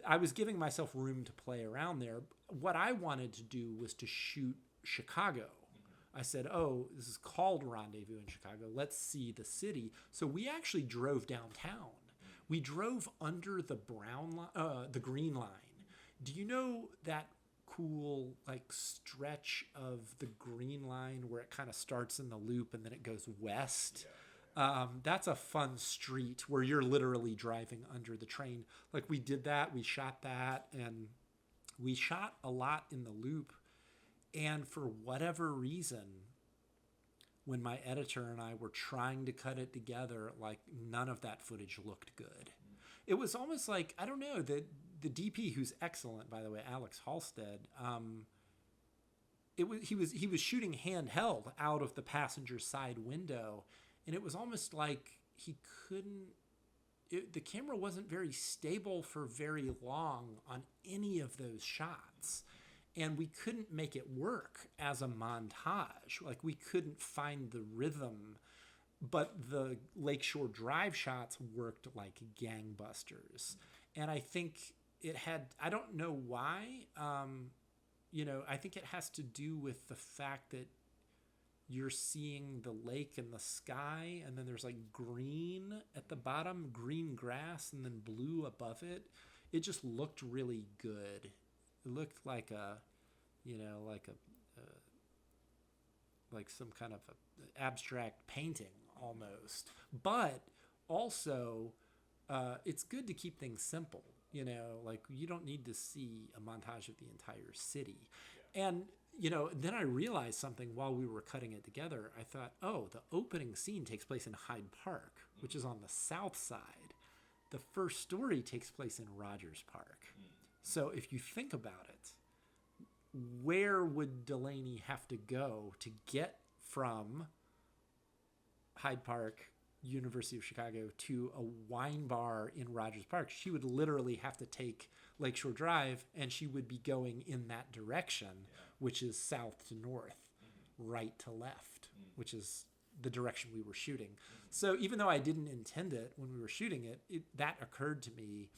I was giving myself room to play around there. What I wanted to do was to shoot Chicago. I said, oh, this is called Rendezvous in Chicago. Let's see the city. So we actually drove downtown. We drove under the green line. Do you know that cool stretch of the green line where it kind of starts in the loop and then it goes west? Yeah. That's a fun street where you're literally driving under the train. We did that, we shot that, and we shot a lot in the loop. And for whatever reason, when my editor and I were trying to cut it together, none of that footage looked good. It was almost like, I don't know, the DP, who's excellent, by the way, Alex Halstead, he was shooting handheld out of the passenger side window, and it was almost like he couldn't, the camera wasn't very stable for very long on any of those shots. And we couldn't make it work as a montage. We couldn't find the rhythm, but the Lakeshore Drive shots worked like gangbusters. And I think it had, I don't know why, I think it has to do with the fact that you're seeing the lake and the sky, and then there's green at the bottom, green grass, and then blue above it. It just looked really good. It looked like some kind of a abstract painting almost. But also, it's good to keep things simple. You don't need to see a montage of the entire city. Yeah. And then I realized something while we were cutting it together. I thought, oh, the opening scene takes place in Hyde Park, which is on the south side. The first story takes place in Rogers Park. So if you think about it, where would Delaney have to go to get from Hyde Park, University of Chicago, to a wine bar in Rogers Park? She would literally have to take Lakeshore Drive, and she would be going in that direction, which is south to north, right to left, which is the direction we were shooting. So even though I didn't intend it when we were shooting it, that occurred to me.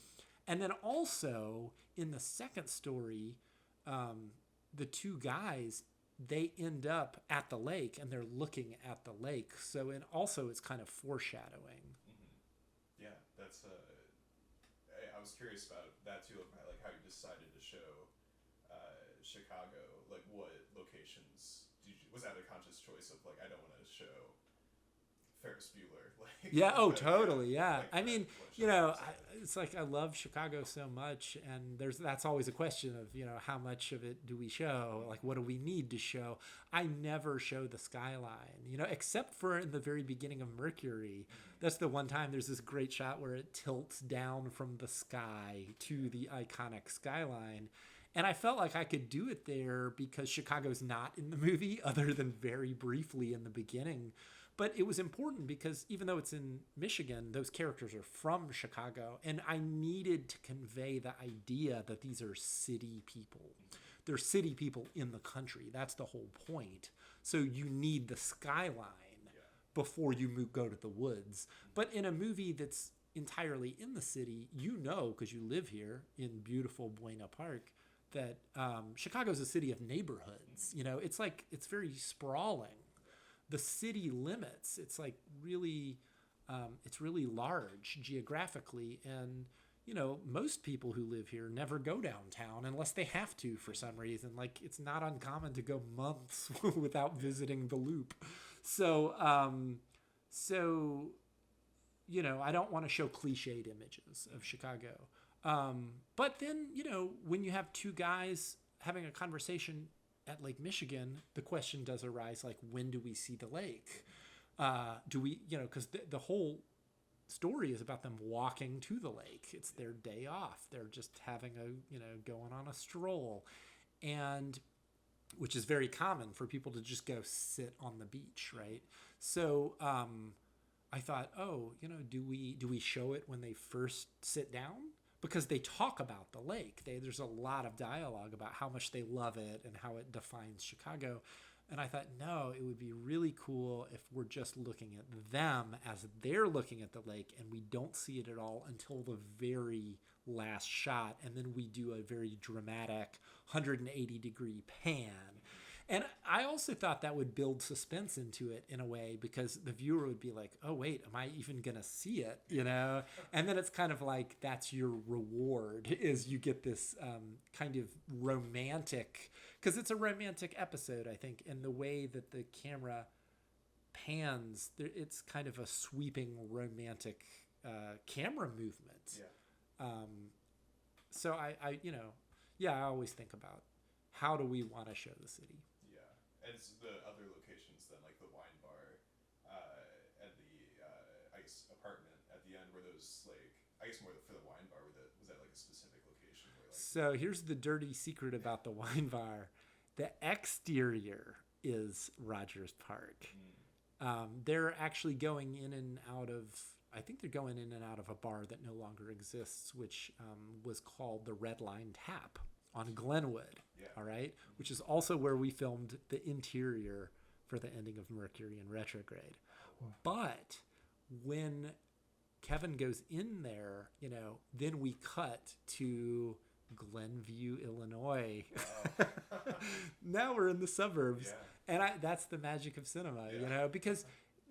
And then also in the second story, the two guys, they end up at the lake and they're looking at the lake. So it's kind of foreshadowing. Mm-hmm. Yeah, that's. I was curious about that too, about how you decided to show Chicago. What locations was that a conscious choice of I don't want to show Ferris Bueller? Yeah. Oh, totally. Yeah. I mean, it's I love Chicago so much, and that's always a question of how much of it do we show? What do we need to show? I never show the skyline, except for in the very beginning of Mercury. That's the one time there's this great shot where it tilts down from the sky to the iconic skyline. And I felt like I could do it there because Chicago's not in the movie other than very briefly in the beginning. But it was important because even though it's in Michigan, those characters are from Chicago. And I needed to convey the idea that these are city people. They're city people in the country. That's the whole point. So you need the skyline before you go to the woods. But in a movie that's entirely in the city, you know, because you live here in beautiful Buena Park, that Chicago's a city of neighborhoods. You know, it's very sprawling. The city limits, it's like really, it's really large geographically. And, you know, most people who live here never go downtown unless they have to for some reason. Like, it's not uncommon to go months without visiting the Loop. So, you know, I don't want to show cliched images of Chicago. But then, you know, when you have two guys having a conversation at Lake Michigan, the question does arise, like, when do we see the lake? Do we, you know, because the whole story is about them walking to the lake. It's their day off. They're just having going on a stroll. And which is very common for people to just go sit on the beach, right? So I thought, oh, you know, do we show it when they first sit down? Because they talk about the lake. There's a lot of dialogue about how much they love it and how it defines Chicago. And I thought, no, it would be really cool if we're just looking at them as they're looking at the lake and we don't see it at all until the very last shot. And then we do a very dramatic 180-degree pan. And I also thought that would build suspense into it in a way, because the viewer would be like, oh, wait, am I even going to see it? You know? And then it's kind of like, that's your reward, is you get this kind of romantic, because it's a romantic episode, I think, and the way that the camera pans, it's kind of a sweeping romantic camera movement. Yeah. So I always think about, how do we want to show the city? And it's the other locations then, like the wine bar and the ice apartment at the end, were those like, I guess more for the wine bar, was that like a specific location? Where, like... So here's the dirty secret about the wine bar. The exterior is Rogers Park. They're actually going in and out of, I think they're going in and out of a bar that no longer exists, which was called the Red Line Tap on Glenwood. Yeah. All right, which is also where we filmed the interior for the ending of Mercury in Retrograde. Oh, wow. But when Kevin goes in there, you know, then we cut to Glenview, Illinois. Wow. Now we're in the suburbs. Yeah. And that's the magic of cinema, you know, because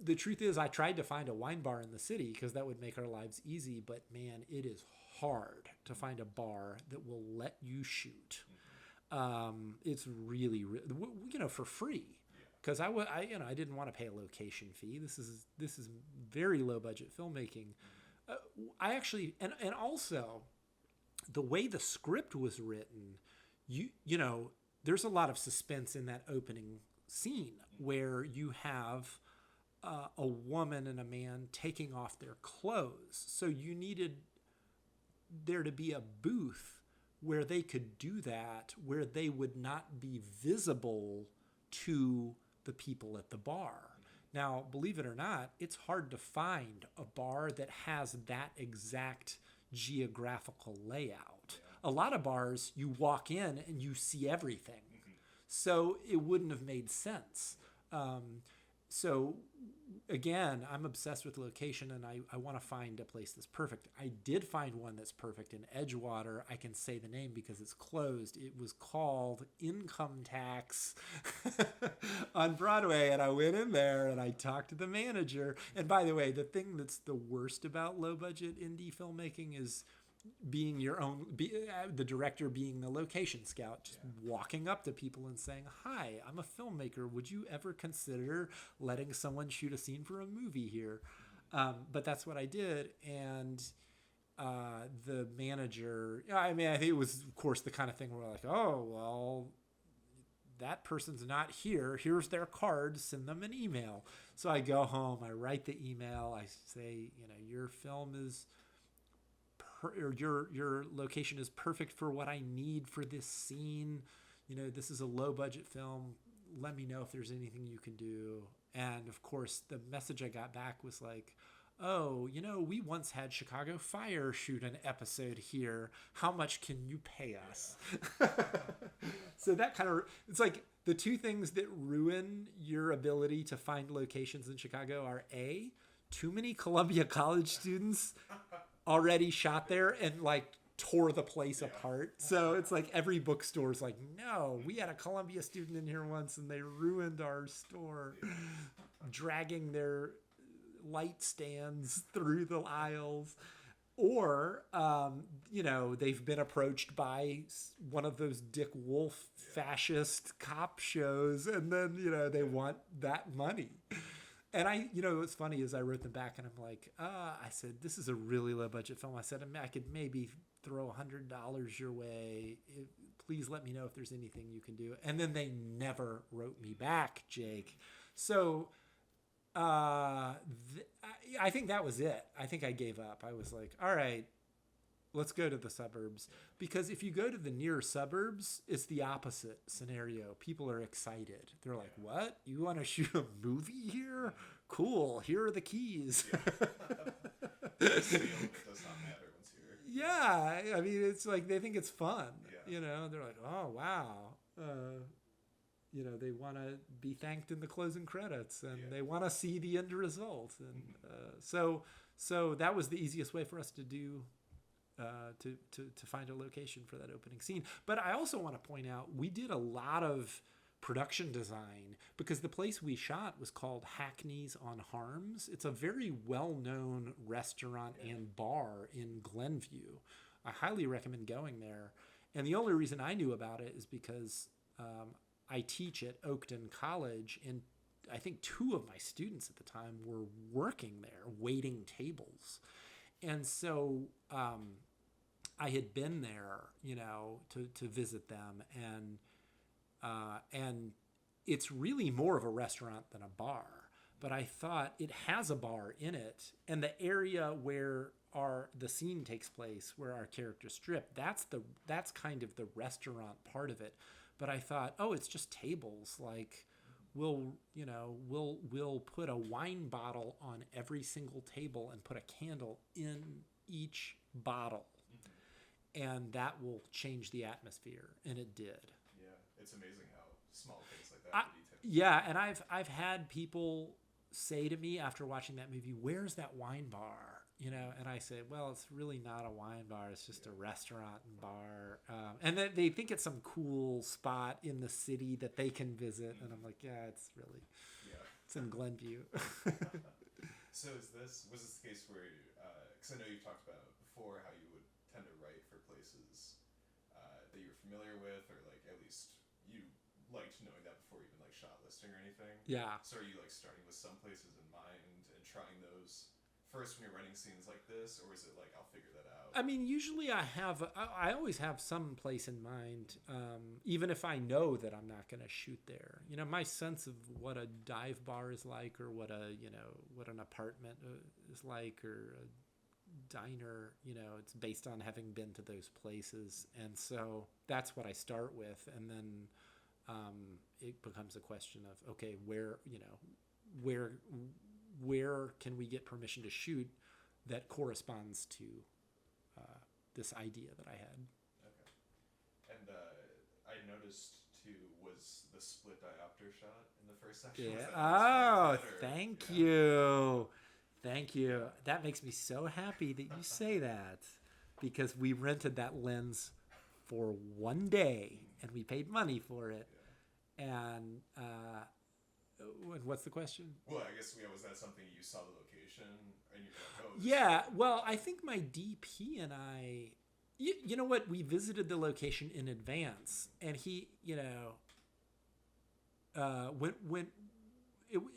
the truth is I tried to find a wine bar in the city because that would make our lives easy. But man, it is hard to find a bar that will let you shoot. It's really, you know, for free, because I didn't want to pay a location fee. This is very low budget filmmaking. I actually, and also the way the script was written, you know, there's a lot of suspense in that opening scene where you have a woman and a man taking off their clothes. So you needed there to be a booth where they could do that, where they would not be visible to the people at the bar. Now, believe it or not, it's hard to find a bar that has that exact geographical layout. A lot of bars, you walk in and you see everything. So it wouldn't have made sense. So again, I'm obsessed with location, and I want to find a place that's perfect. I did find one that's perfect in Edgewater. I can say the name because it's closed. It was called Income Tax on Broadway, and I went in there and I talked to the manager. And by the way, the thing that's the worst about low-budget indie filmmaking is being the director being the location scout, just walking up to people and saying, hi, I'm a filmmaker. Would you ever consider letting someone shoot a scene for a movie here? But that's what I did. And the manager, I mean, I think it was, of course, the kind of thing where we're like, oh, well, that person's not here. Here's their card. Send them an email. So I go home, I write the email. I say, you know, your film is... or your location is perfect for what I need for this scene. You know, this is a low budget film. Let me know if there's anything you can do. And of course, the message I got back was like, oh, you know, we once had Chicago Fire shoot an episode here. How much can you pay us? So that kind of, it's like the two things that ruin your ability to find locations in Chicago are A, too many Columbia College students already shot there and like tore the place apart. So it's like every bookstore's like, no, we had a Columbia student in here once and they ruined our store, dragging their light stands through the aisles. Or, they've been approached by one of those Dick Wolf fascist cop shows, and then, they want that money. And what's funny is I wrote them back and I'm like, I said, this is a really low budget film. I said, I could maybe throw $100 your way. Please let me know if there's anything you can do. And then they never wrote me back, Jake. So I think that was it. I think I gave up. I was like, all right, let's go to the suburbs. Because if you go to the near suburbs, it's the opposite scenario. People are excited. They're like, what? You want to shoot a movie here? Cool. Here are the keys. It does not matter once you're... Yeah. I mean, it's like they think it's fun. Yeah. They're like, oh, wow. They want to be thanked in the closing credits, and they want to see the end result. And so that was the easiest way for us to do, to find a location for that opening scene. But I also want to point out, we did a lot of production design because the place we shot was called Hackney's on Harms. It's a very well-known restaurant and bar in Glenview. I highly recommend going there. And the only reason I knew about it is because I teach at Oakton College, and I think 2 of my students at the time were working there, waiting tables. And so I had been there, to visit them, and it's really more of a restaurant than a bar. But I thought it has a bar in it, and the area where the scene takes place, where our characters strip, that's kind of the restaurant part of it. But I thought, it's just tables. Like, we'll put a wine bottle on every single table and put a candle in each bottle, and that will change the atmosphere. And it did. Yeah, it's amazing how small things like that. Yeah, and I've had people say to me after watching that movie, "Where's that wine bar?" And I say, well, it's really not a wine bar. It's just a restaurant and bar. And they think it's some cool spot in the city that they can visit. And I'm like, it's in Glenview. So was this the case where, because I know you've talked about before how you would tend to write for places that you're familiar with, or like at least you liked knowing that before even like shot listing or anything. Yeah. So are you like starting with some places in mind and trying those first when you're writing scenes like this, or is it like I'll figure that out? I mean, usually I always have some place in mind, even if I know that I'm not going to shoot there. My sense of what a dive bar is like, or what an apartment is like, or a diner, it's based on having been to those places. And so that's what I start with. And then it becomes a question of, okay, where can we get permission to shoot that corresponds to this idea that I had. Okay. And I noticed too, was the split diopter shot in the first section? Yeah. Oh, thank you. Thank you. That makes me so happy that you say that, because we rented that lens for one day and we paid money for it. Yeah. And what's the question? Well, I guess, was that something you saw the location and you're like, oh. Yeah, well, I think my DP and I, you know what? We visited the location in advance, and he,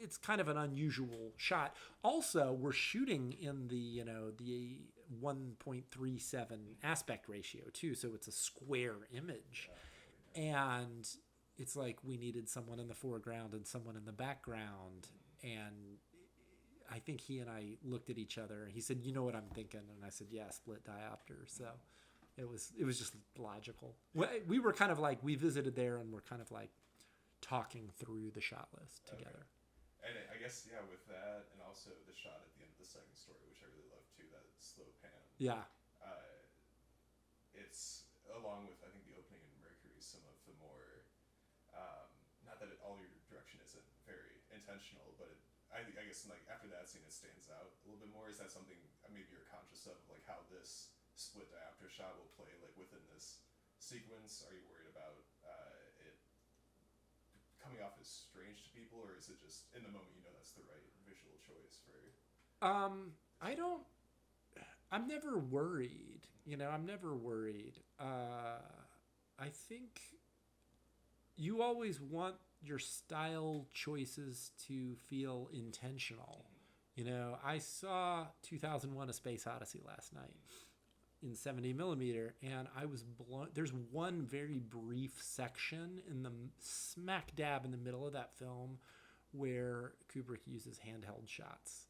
it's kind of an unusual shot. Also, we're shooting in the 1.37 aspect ratio too, so it's a square image, and it's like we needed someone in the foreground and someone in the background. And I think he and I looked at each other, and he said, "You know what I'm thinking?" And I said, "Yeah, split diopter." So it was just logical. We were kind of like, we visited there and we're kind of like talking through the shot list together. Okay. And I guess, with that, and also the shot at the end of the second story, which I really loved too, that slow pan. Yeah. It's along with, I think, the opening in Mercury, some of the more, not that all your direction isn't very intentional, but I guess like after that scene it stands out a little bit more. Is that something maybe you're conscious of, like how this split diopter shot will play like within this sequence? Are you worried about it coming off as strange to people, or is it just in the moment you know that's the right visual choice for? I don't. I'm never worried. I'm never worried. I think you always want your style choices to feel intentional. I saw 2001: A Space Odyssey last night in 70 millimeter, and I was blown. There's one very brief section in the smack dab in the middle of that film where Kubrick uses handheld shots.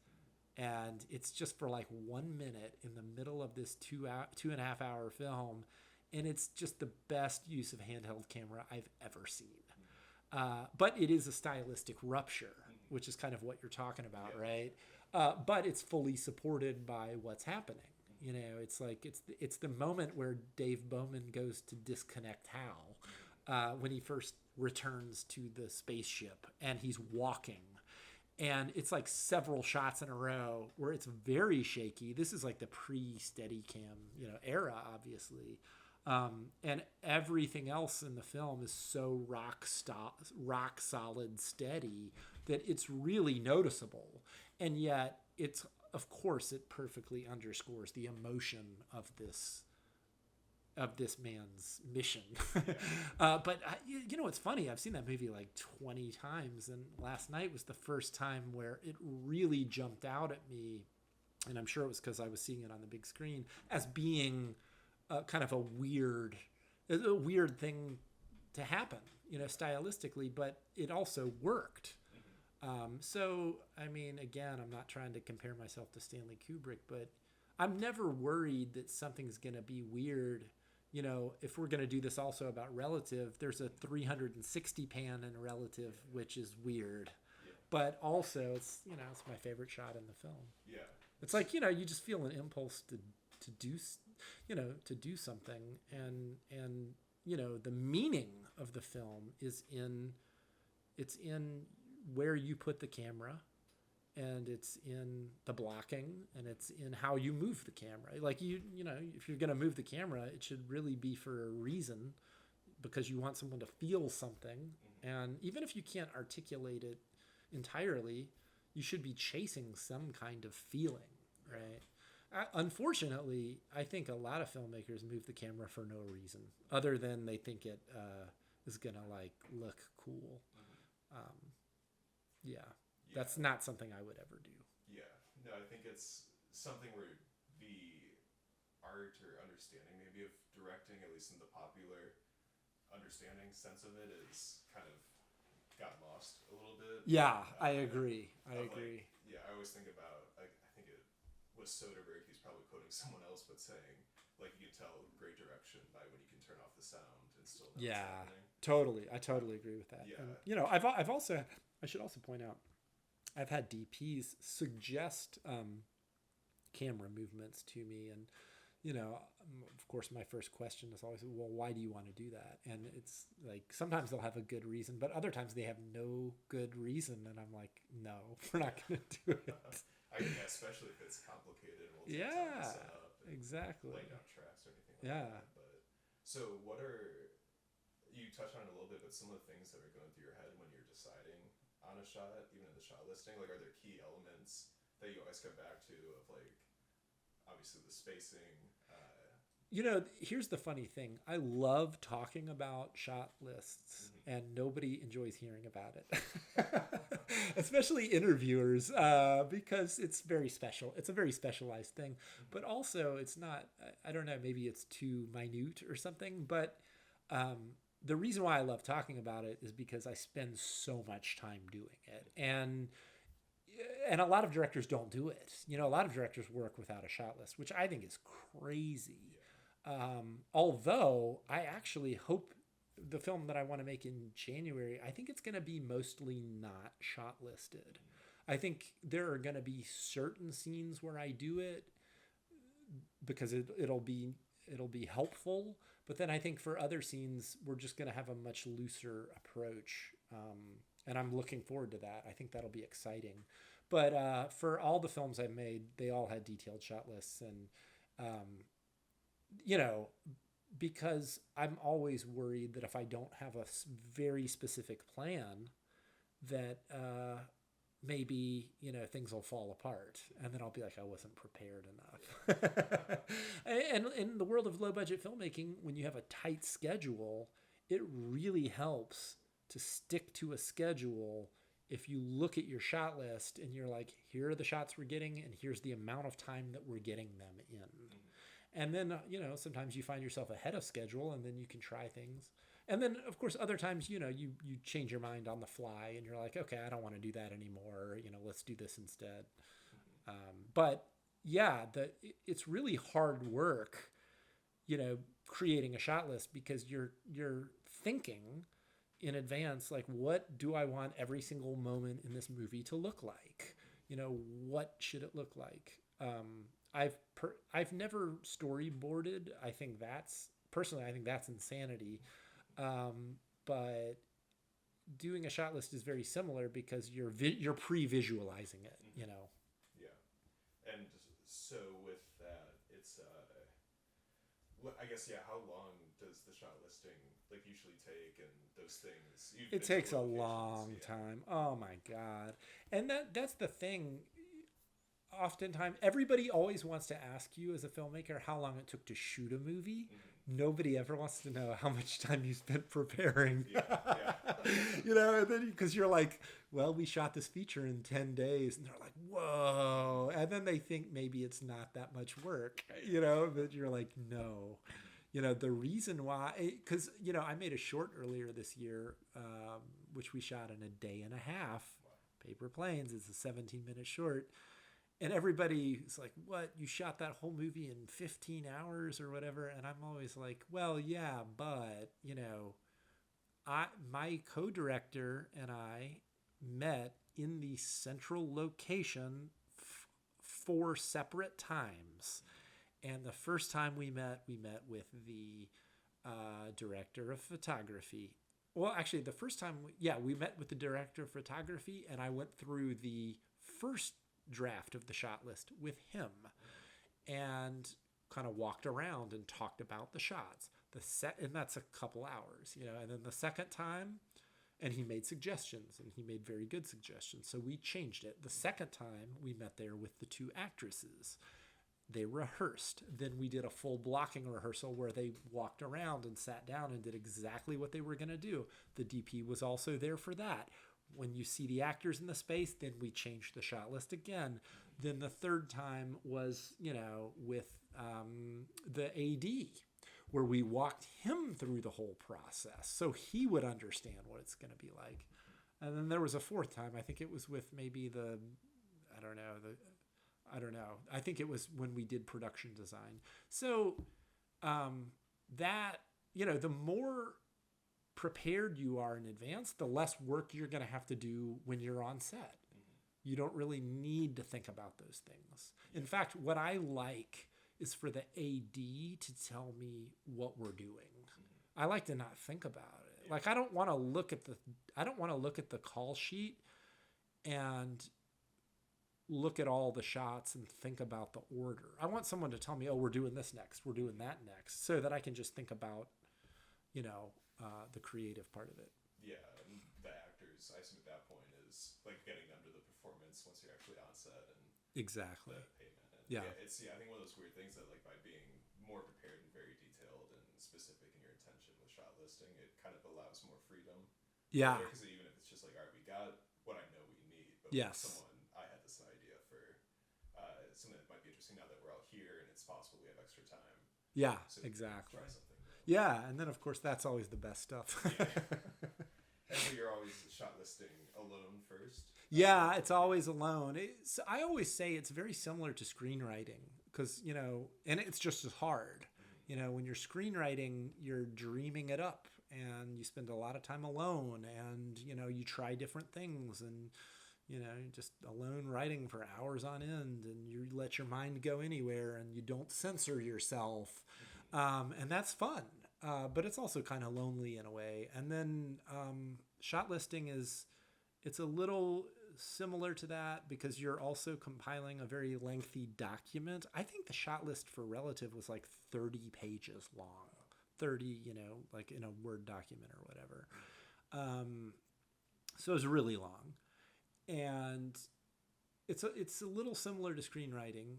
And it's just for like 1 minute in the middle of this 2.5 hour film. And it's just the best use of handheld camera I've ever seen. But it is a stylistic rupture, which is kind of what you're talking about, right? But it's fully supported by what's happening. It's like it's the moment where Dave Bowman goes to disconnect Hal when he first returns to the spaceship and he's walking. And it's like several shots in a row where it's very shaky. This is like the pre-Steadicam, era, obviously. And everything else in the film is so rock solid steady that it's really noticeable. And yet of course, it perfectly underscores the emotion of this man's mission. But it's funny. I've seen that movie like 20 times, and last night was the first time where it really jumped out at me, and I'm sure it was because I was seeing it on the big screen, as being kind of a weird thing to happen, stylistically, but it also worked. So, I mean, again, I'm not trying to compare myself to Stanley Kubrick, but I'm never worried that something's going to be weird. If we're going to do this also about Relative, there's a 360 pan in Relative, which is weird. Yeah. But also, it's my favorite shot in the film. Yeah. It's like, you just feel an impulse to do something. And the meaning of the film is in where you put the camera, and it's in the blocking, and it's in how you move the camera. Like if you're going to move the camera, it should really be for a reason, because you want someone to feel something. And even if you can't articulate it entirely, you should be chasing some kind of feeling, right? Unfortunately, I think a lot of filmmakers move the camera for no reason other than they think it is going to like look cool. Yeah. That's not something I would ever do. Yeah. No, I think it's something where the art or understanding maybe of directing, at least in the popular understanding sense of it, is kind of got lost a little bit. Yeah, I agree. I agree. Like, I always think about, I think it was Soderbergh, he's probably quoting someone else, but saying, like, you can tell great direction by when you can turn off the sound and still know what's happening. Totally. I totally agree with that. Yeah. And, I should also point out, I've had DPs suggest camera movements to me, and of course my first question is always, well, why do you want to do that? And it's like sometimes they'll have a good reason, but other times they have no good reason, and I'm like, no, we're not going to do it. Especially if it's complicated. We'll take time to set up and exactly. lay down tracks or anything like that. But so what are, you touched on it a little bit, but some of the things that are going through your head when you're deciding on a shot, even in the shot listing, like, are there key elements that you always come back to, of like obviously the spacing? Here's the funny thing. I love talking about shot lists, and nobody enjoys hearing about it, especially interviewers, because it's very special. It's a very specialized thing, but also it's not, I don't know, maybe it's too minute or something, but the reason why I love talking about it is because I spend so much time doing it. And a lot of directors don't do it. A lot of directors work without a shot list, which I think is crazy. Although I actually hope the film that I want to make in January, I think it's going to be mostly not shot listed. I think there are going to be certain scenes where I do it because it'll be helpful. But then I think for other scenes, we're just going to have a much looser approach. And I'm looking forward to that. I think that'll be exciting. But for all the films I've made, they all had detailed shot lists, and you know, because I'm always worried that if I don't have a very specific plan, that maybe, you know, things will fall apart, and then I'll be like, I wasn't prepared enough. And in the world of low budget filmmaking, when you have a tight schedule, it really helps to stick to a schedule. If you look at your shot list and you're like, here are the shots we're getting, and here's the amount of time that we're getting them in. And then, you know, sometimes you find yourself ahead of schedule, and then you can try things. And then, of course, other times, you know, you change your mind on the fly, and you're like, okay, I don't want to do that anymore. You know, let's do this instead. But yeah, it's really hard work, you know, creating a shot list, because you're thinking in advance, like, what do I want every single moment in this movie to look like? You know, what should it look like? I've never storyboarded. I think that's insanity. But doing a shot list is very similar, because you're pre-visualizing it, you know. Yeah. And so with that, it's I guess, yeah, how long does the shot listing like usually take, and those things? It takes a long time. Oh my God. And that's the thing. Oftentimes, everybody always wants to ask you as a filmmaker how long it took to shoot a movie. Nobody ever wants to know how much time you spent preparing. Yeah. You know, and then because you're like, well, we shot this feature in 10 days, and they're like, whoa. And then they think maybe it's not that much work, you know, but you're like, no. You know, the reason why, because, you know, I made a short earlier this year, which we shot in a day and a half. Paper Planes is a 17-minute short. And everybody's like, what? You shot that whole movie in 15 hours or whatever? And I'm always like, well, yeah, but, you know, my co-director and I met in the central location 4 separate times. And the first time we met with the director of photography. Well, actually, the first time, we met with the director of photography, and I went through the first draft of the shot list with him and kind of walked around and talked about the shots. And that's a couple hours, you know. And then the second time, and he made suggestions, and he made very good suggestions, so we changed it. The second time we met there with the 2 actresses. They rehearsed. Then we did a full blocking rehearsal where they walked around and sat down and did exactly what they were going to do. The DP was also there for that. When you see the actors in the space, then we changed the shot list again. Then the third time was, you know, with the AD, where we walked him through the whole process so he would understand what it's going to be like. And then there was a fourth time. I think it was with maybe I don't know. I think it was when we did production design. So that, you know, the more prepared you are in advance, the less work you're going to have to do when you're on set. You don't really need to think about those things. In fact, what I like is for the AD to tell me what we're doing. I like to not think about it. Like, I don't want to look at the call sheet and look at all the shots and think about the order. I want someone to tell me, oh, we're doing this next, we're doing that next, so that I can just think about, you know, the creative part of it. Yeah, and the actors, I assume at that point, is like getting them to the performance once you're actually on set, and exactly. The payment. And yeah, it's I think one of those weird things that, like, by being more prepared and very detailed and specific in your intention with shot listing, it kind of allows more freedom. Yeah. Because even if it's just like, all right, we got what I know we need, but yes. I had this idea for something that might be interesting now that we're all here and it's possible we have extra time. Yeah, so exactly. Try something. Yeah, and then of course that's always the best stuff. Yeah. And so you're always shot listing alone first? Yeah, it's always alone. I always say it's very similar to screenwriting, because, you know, and it's just as hard. You know, when you're screenwriting, you're dreaming it up, and you spend a lot of time alone, and, you know, you try different things, and, you know, just alone writing for hours on end, and you let your mind go anywhere, and you don't censor yourself. And that's fun, but it's also kind of lonely in a way. And then shot listing it's a little similar to that because you're also compiling a very lengthy document. I think the shot list for Relative was like 30 pages long. 30, like in a Word document or whatever. So it was really long. And it's a little similar to screenwriting,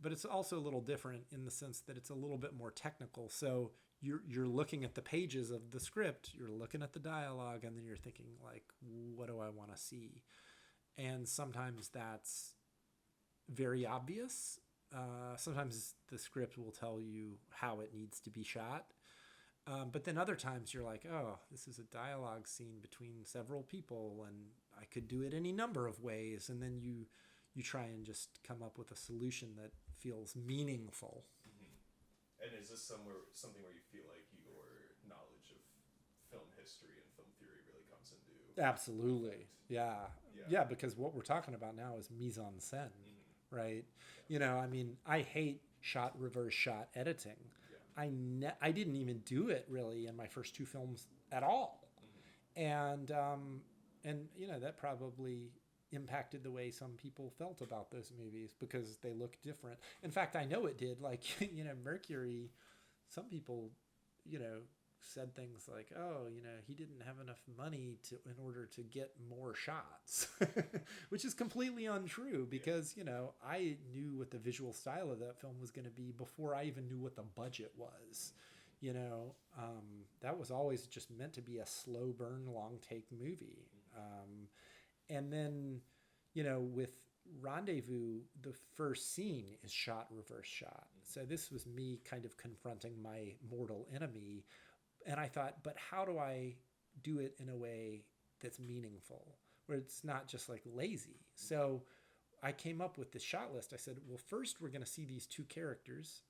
but it's also a little different in the sense that it's a little bit more technical. So you're looking at the pages of the script, you're looking at the dialogue, and then you're thinking like, what do I want to see? And sometimes that's very obvious. Sometimes the script will tell you how it needs to be shot. But then other times you're like, oh, this is a dialogue scene between several people and I could do it any number of ways. And then you try and just come up with a solution that feels meaningful. Mm-hmm. And is this something where you feel like your knowledge of film history and film theory really comes into? Absolutely. Yeah, because what we're talking about now is mise en scène, right? I mean, I hate reverse shot editing. I didn't even do it really in my first two films at all. And that probably impacted the way some people felt about those movies because they look different. In fact, I know it did. Like, Mercury, some people, said things like, oh, he didn't have enough money in order to get more shots, which is completely untrue because, I knew what the visual style of that film was going to be before I even knew what the budget was. That was always just meant to be a slow burn, long take movie. And then, with Rendezvous, the first scene is shot reverse shot. So this was me kind of confronting my mortal enemy. And I thought, but how do I do it in a way that's meaningful, where it's not just like lazy? So I came up with this shot list. I said, well, first we're going to see these two characters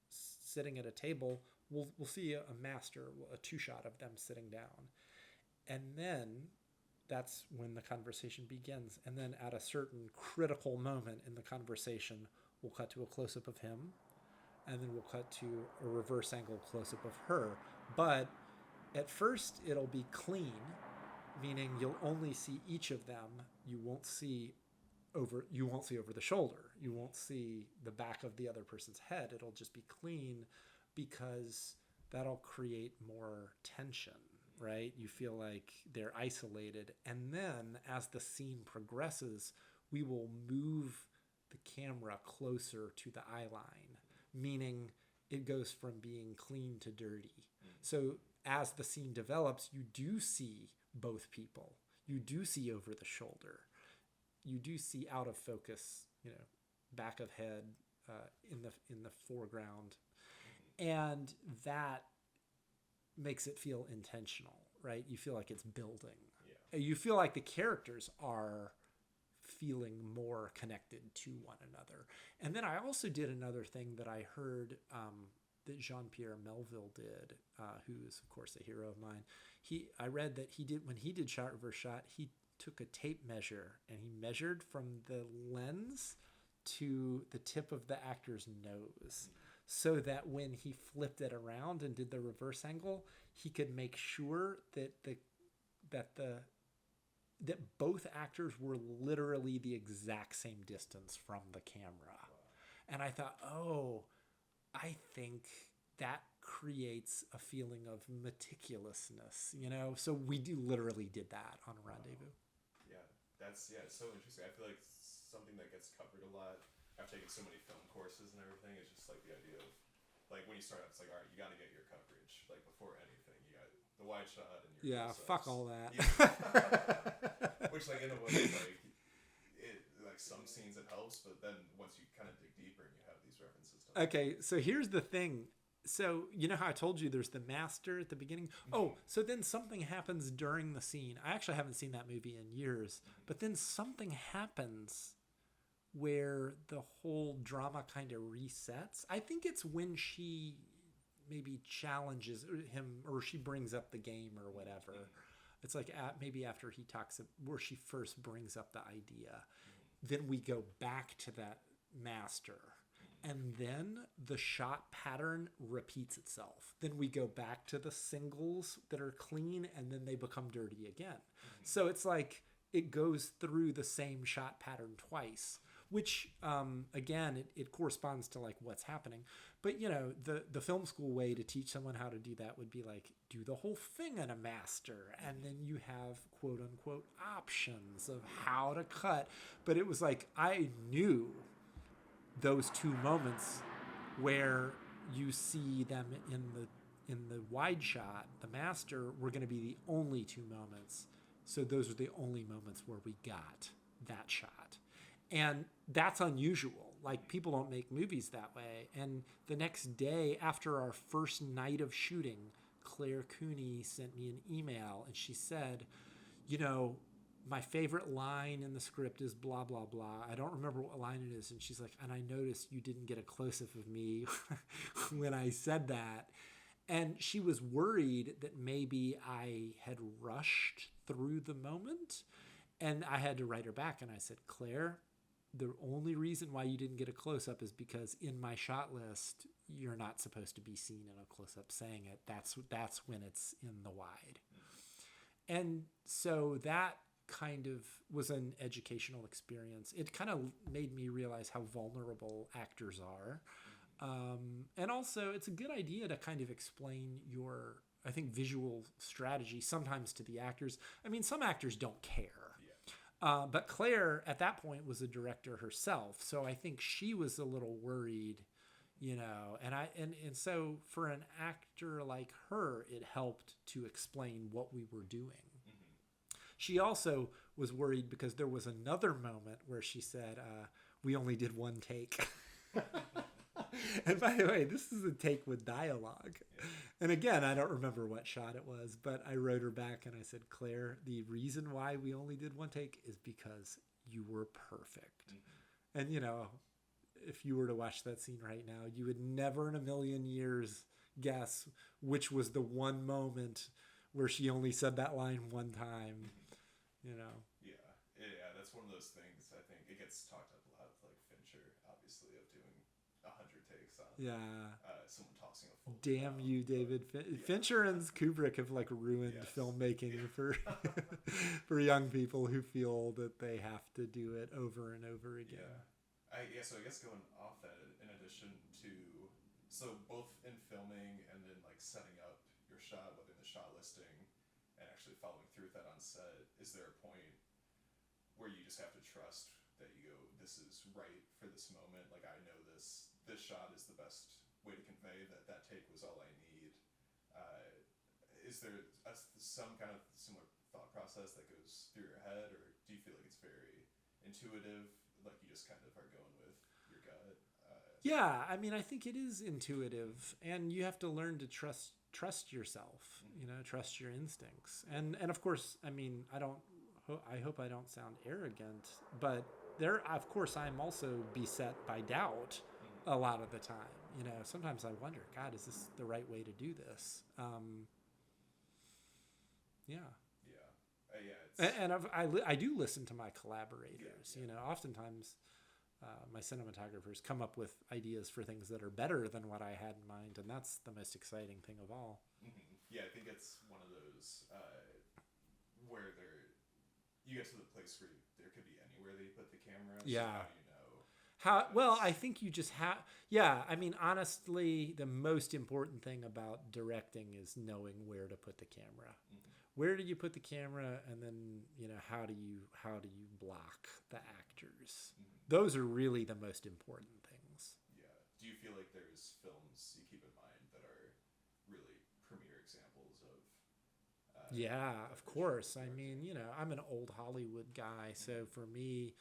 sitting at a table. We'll see a master, a two shot of them sitting down. And then that's when the conversation begins. And then at a certain critical moment in the conversation, we'll cut to a close-up of him. And then we'll cut to a reverse angle close-up of her. But at first, it'll be clean, meaning you'll only see each of them. You won't see over the shoulder. You won't see the back of the other person's head. It'll just be clean because that'll create more tension, right? You feel like they're isolated. And then as the scene progresses, we will move the camera closer to the eye line, meaning it goes from being clean to dirty. So as the scene develops, you do see both people. You do see over the shoulder. You do see out of focus, back of head in the foreground. And that makes it feel intentional, right? You feel like it's building. Yeah. You feel like the characters are feeling more connected to one another. And then I also did another thing that I heard that Jean-Pierre Melville did, who is, of course, a hero of mine. I read that when he did shot reverse shot, he took a tape measure and he measured from the lens to the tip of the actor's nose, so that when he flipped it around and did the reverse angle, he could make sure that that both actors were literally the exact same distance from the camera. And I thought, I think that creates a feeling of meticulousness, So we literally did that on Rendezvous. Yeah, it's so interesting. I feel like something that gets covered a lot. I've taken so many film courses and everything. It's just like the idea of, like, when you start out, it's like, all right, you got to get your coverage. Like, before anything, you got the wide shot and your fuck all that. Yeah. Which, like, in a way, like some scenes it helps, but then once you kind of dig deeper and you have these references. Okay, so here's the thing. So, you know how I told you there's the master at the beginning? Oh, so then something happens during the scene. I actually haven't seen that movie in years, but then something happens where the whole drama kind of resets. I think it's when she maybe challenges him, or she brings up the game or whatever. It's like maybe after he talks, where she first brings up the idea. Then we go back to that master. And then the shot pattern repeats itself. Then we go back to the singles that are clean, and then they become dirty again. So it's like it goes through the same shot pattern twice, which again, it corresponds to like what's happening. But the film school way to teach someone how to do that would be like, do the whole thing in a master, and then you have quote unquote options of how to cut. But it was like, I knew those two moments where you see them in the wide shot, the master, were going to be the only two moments. So those are the only moments where we got that shot. And that's unusual. Like, people don't make movies that way. And the next day, after our first night of shooting, Claire Cooney sent me an email, and she said, my favorite line in the script is blah, blah, blah. I don't remember what line it is. And she's like, and I noticed you didn't get a close-up of me when I said that. And she was worried that maybe I had rushed through the moment. And I had to write her back, and I said, Claire, the only reason why you didn't get a close-up is because in my shot list, you're not supposed to be seen in a close-up saying it. That's when it's in the wide. And so that kind of was an educational experience. It kind of made me realize how vulnerable actors are. And also, it's a good idea to kind of explain your, I think, visual strategy sometimes to the actors. I mean, some actors don't care. But Claire, at that point, was a director herself. So I think she was a little worried, and so for an actor like her, it helped to explain what we were doing. Mm-hmm. She also was worried because there was another moment where she said, we only did one take. And by the way, this is a take with dialogue. Yeah. And again, I don't remember what shot it was, but I wrote her back and I said, Claire, the reason why we only did one take is because you were perfect. Mm-hmm. And, if you were to watch that scene right now, you would never in a million years guess which was the one moment where she only said that line one time, Yeah, that's one of those things. I think it gets talked up a lot with like Fincher, obviously, of doing 100 takes on someone tossing a full damn you, David. Fincher and Kubrick have like ruined filmmaking for for young people who feel that they have to do it over and over again. So I guess going off that, in addition to, so both in filming and then like setting up your shot, whether in the shot listing and actually following through with that on set, is there a point where you just have to trust that you go, this is right for this moment, like I know this shot is the best way to convey that take was all I need? Is there some kind of similar thought process that goes through your head, or do you feel like it's very intuitive, like you just kind of are going with your gut? Yeah, I mean, I think it is intuitive, and you have to learn to trust yourself, mm-hmm. Trust your instincts. And of course, I mean, I hope I don't sound arrogant, but of course, I'm also beset by doubt a lot of the time. Sometimes I wonder, God, is this the right way to do this? And I do listen to my collaborators. Oftentimes my cinematographers come up with ideas for things that are better than what I had in mind, and that's the most exciting thing of all. Mm-hmm. Yeah, I think it's one of those where you get to the place where there could be anywhere that you put the camera. So yeah. How do you know? Well, I think you just have. Yeah, I mean, honestly, the most important thing about directing is knowing where to put the camera. Mm-hmm. Where do you put the camera, and then how do you block the actors? Mm-hmm. Those are really the most important things. Yeah. Do you feel like there's films you keep in mind that are really premier examples of? Yeah, of course. I mean, I'm an old Hollywood guy, mm-hmm. so for me,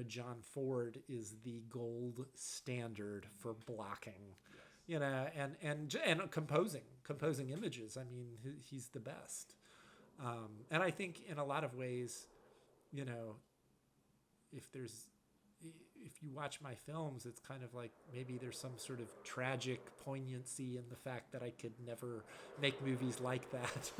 John Ford is the gold standard for blocking. Yes. And composing images. I mean, he's the best. And I think in a lot of ways, if you watch my films, it's kind of like maybe there's some sort of tragic poignancy in the fact that I could never make movies like that.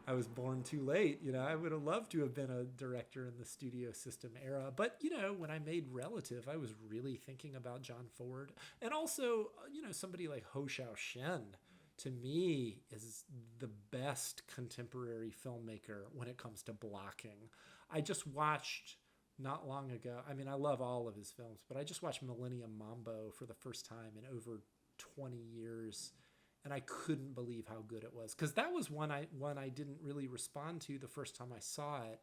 I was born too late. I would have loved to have been a director in the studio system era. But, when I made Relative, I was really thinking about John Ford. And also, somebody like Ho Xiao Shen, to me, is the best best contemporary filmmaker when it comes to blocking. I just watched not long ago. I mean, I love all of his films, but I just watched Millennium Mambo for the first time in over 20 years, and I couldn't believe how good it was, because that was one I didn't really respond to the first time I saw it,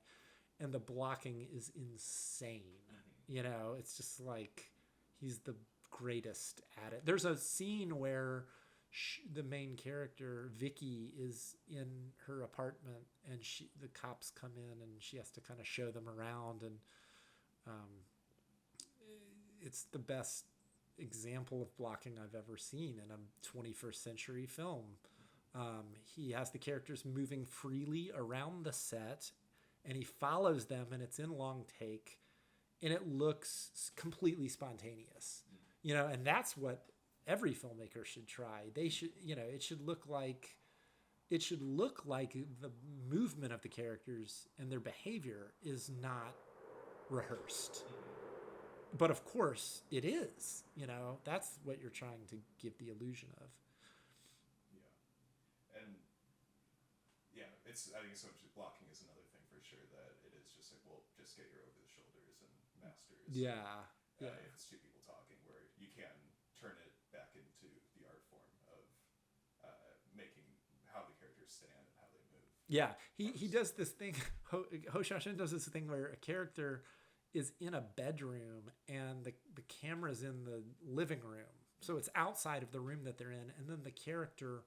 and the blocking is insane. You know, it's just like he's the greatest at it. There's a scene where the main character Vicky is in her apartment, and the cops come in, and she has to kind of show them around, and it's the best example of blocking I've ever seen in a 21st century film. He has the characters moving freely around the set, and he follows them, and it's in long take, and it looks completely spontaneous. You know, and that's what every filmmaker should try. They should, you know, it should look like the movement of the characters and their behavior is not rehearsed. But of course it is, you know, that's what you're trying to give the illusion of. Yeah. And yeah, I think so much blocking is another thing for sure, that it is just like, well, just get your over the shoulders and masters. Yeah. If it's two people talking, where you can turn it back into the art form of making how the characters stand and how they move. Yeah, he does this thing. Ho Xiaoshen does this thing where a character is in a bedroom and the camera's in the living room, so it's outside of the room that they're in, and then the character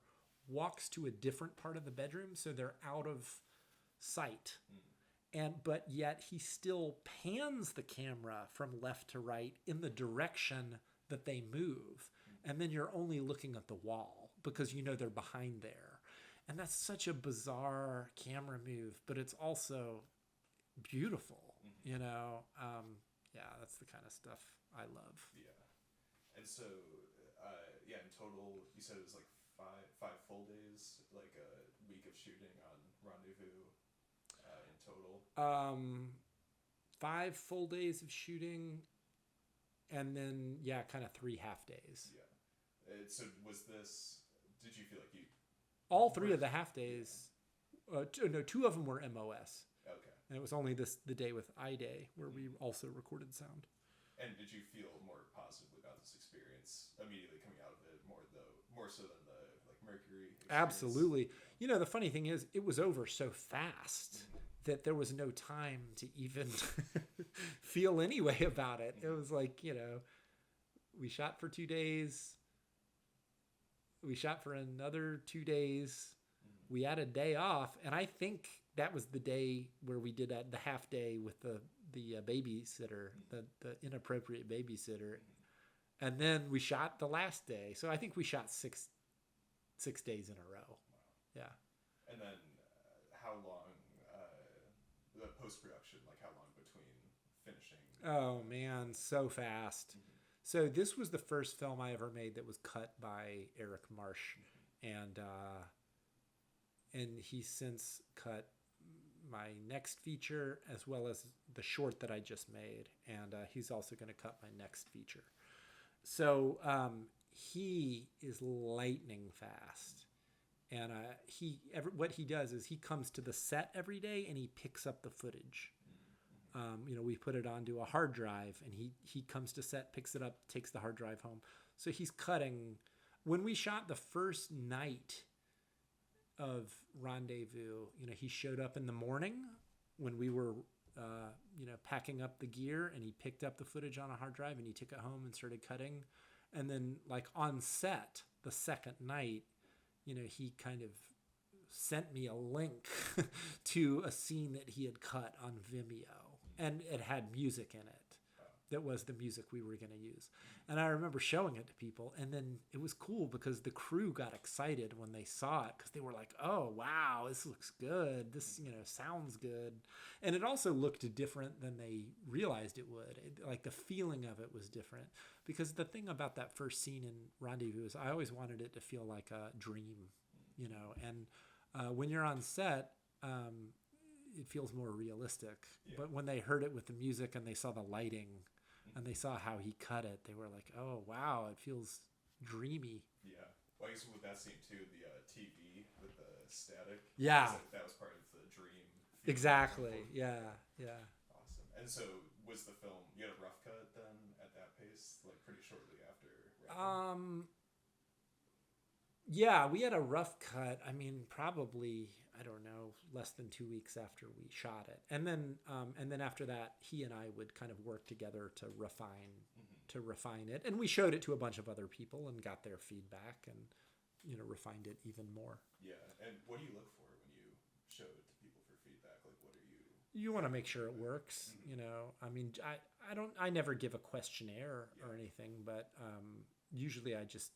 walks to a different part of the bedroom, so they're out of sight. But yet he still pans the camera from left to right in the direction that they move. And then you're only looking at the wall because you know they're behind there. And that's such a bizarre camera move, but it's also beautiful, you know? Yeah, that's the kind of stuff I love. Yeah. And so, yeah, in total, you said it was like five full days, like a week of shooting on Rendezvous. In total, 5 full days of shooting, and then kind of 3 half days. Yeah. So did you feel like you? All 3 of the half days. 2 of them were MOS. Okay. And it was only the day with iDay where we also recorded sound. And did you feel more positively about this experience immediately coming out of it, more so than the Mercury experience? Absolutely. You know, the funny thing is, it was over so fast that there was no time to even feel any way about it. It was like, you know, we shot for 2 days. We shot for another 2 days. We had a day off, and I think that was the day where we did the half day with the babysitter, the inappropriate babysitter, and then we shot the last day. So I think we shot six days in a row. Wow. Yeah. And then how long the post-production, like how long between finishing? Oh man, so fast. So this was the first film I ever made that was cut by Eric Marsh, and he's since cut my next feature as well as the short that I just made, and he's also going to cut my next feature. So he is lightning fast, and what he does is he comes to the set every day and he picks up the footage. You know, we put it onto a hard drive, and he comes to set, picks it up, takes the hard drive home. So he's cutting. When we shot the first night of Rendezvous, you know, he showed up in the morning when we were, you know, packing up the gear, and he picked up the footage on a hard drive and he took it home and started cutting. And then, like, on set the second night, you know, he kind of sent me a link to a scene that he had cut on Vimeo, and it had music in it. That was the music we were going to use. And I remember showing it to people, and then it was cool because the crew got excited when they saw it, because they were like, oh, wow, this looks good. This, you know, sounds good. And it also looked different than they realized it would. Like, the feeling of it was different, because the thing about that first scene in Rendezvous is I always wanted it to feel like a dream, you know, and when you're on set, it feels more realistic. Yeah. But when they heard it with the music and they saw the lighting and they saw how he cut it, they were like, oh, wow, it feels dreamy. Yeah. Well, I guess with that scene too, the TV with the static. Yeah. That was part of the dream. Exactly. Yeah. Yeah. Awesome. And so, was the film? You had a rough cut then at that pace, like pretty shortly after wrapping? Yeah, we had a rough cut. I mean, probably, I don't know, less than 2 weeks after we shot it, and then after that, he and I would kind of work together to refine it, and we showed it to a bunch of other people and got their feedback, and refined it even more. Yeah, and what do you look for when you show it to people for feedback? Like, what are you? You want to make sure it works. I mean, I never give a questionnaire or anything, but usually I just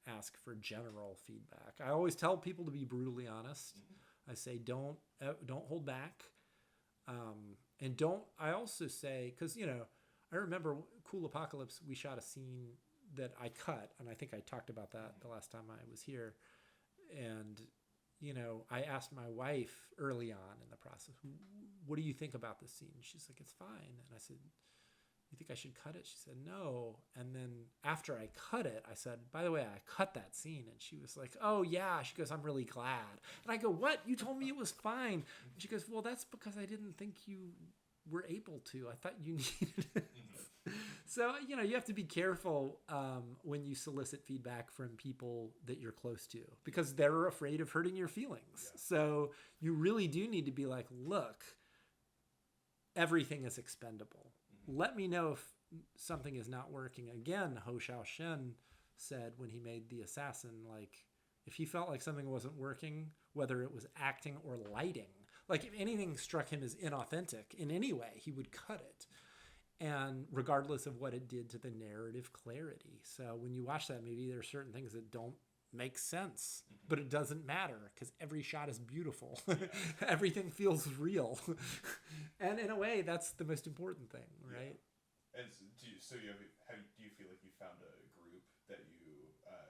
ask for general feedback. I always tell people to be brutally honest. I say don't hold back, and don't. I also say, because I remember Cool Apocalypse. We shot a scene that I cut, and I think I talked about that the last time I was here. And I asked my wife early on in the process, "What do you think about this scene?" She's like, "It's fine." And I said, "You think I should cut it?" She said, "No." And then after I cut it, I said, "By the way, I cut that scene." And she was like, "Oh yeah." She goes, "I'm really glad." And I go, "What? You told me it was fine." And she goes, "Well, that's because I didn't think you were able to. I thought you needed it." So, you have to be careful when you solicit feedback from people that you're close to, because they're afraid of hurting your feelings. Yeah. So you really do need to be like, look, everything is expendable. Let me know if something is not working. Again, Ho Xiaoshen said when he made The Assassin, like, if he felt like something wasn't working, whether it was acting or lighting, like if anything struck him as inauthentic in any way, he would cut it. And regardless of what it did to the narrative clarity. So when you watch that movie, there are certain things that don't make sense, but it doesn't matter because every shot is beautiful. Yeah. Everything feels real. And in a way, that's the most important thing, right? Yeah. And do you feel like you found a group that you,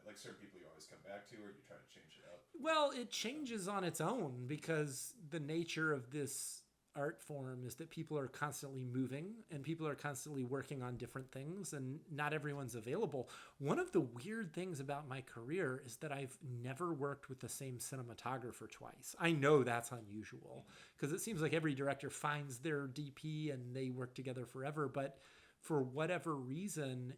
like certain people you always come back to, or do you try to change it up? Well, it changes on its own because the nature of this art form is that people are constantly moving and people are constantly working on different things, and not everyone's available. One of the weird things about my career is that I've never worked with the same cinematographer twice. I know that's unusual because it seems like every director finds their DP and they work together forever. But for whatever reason,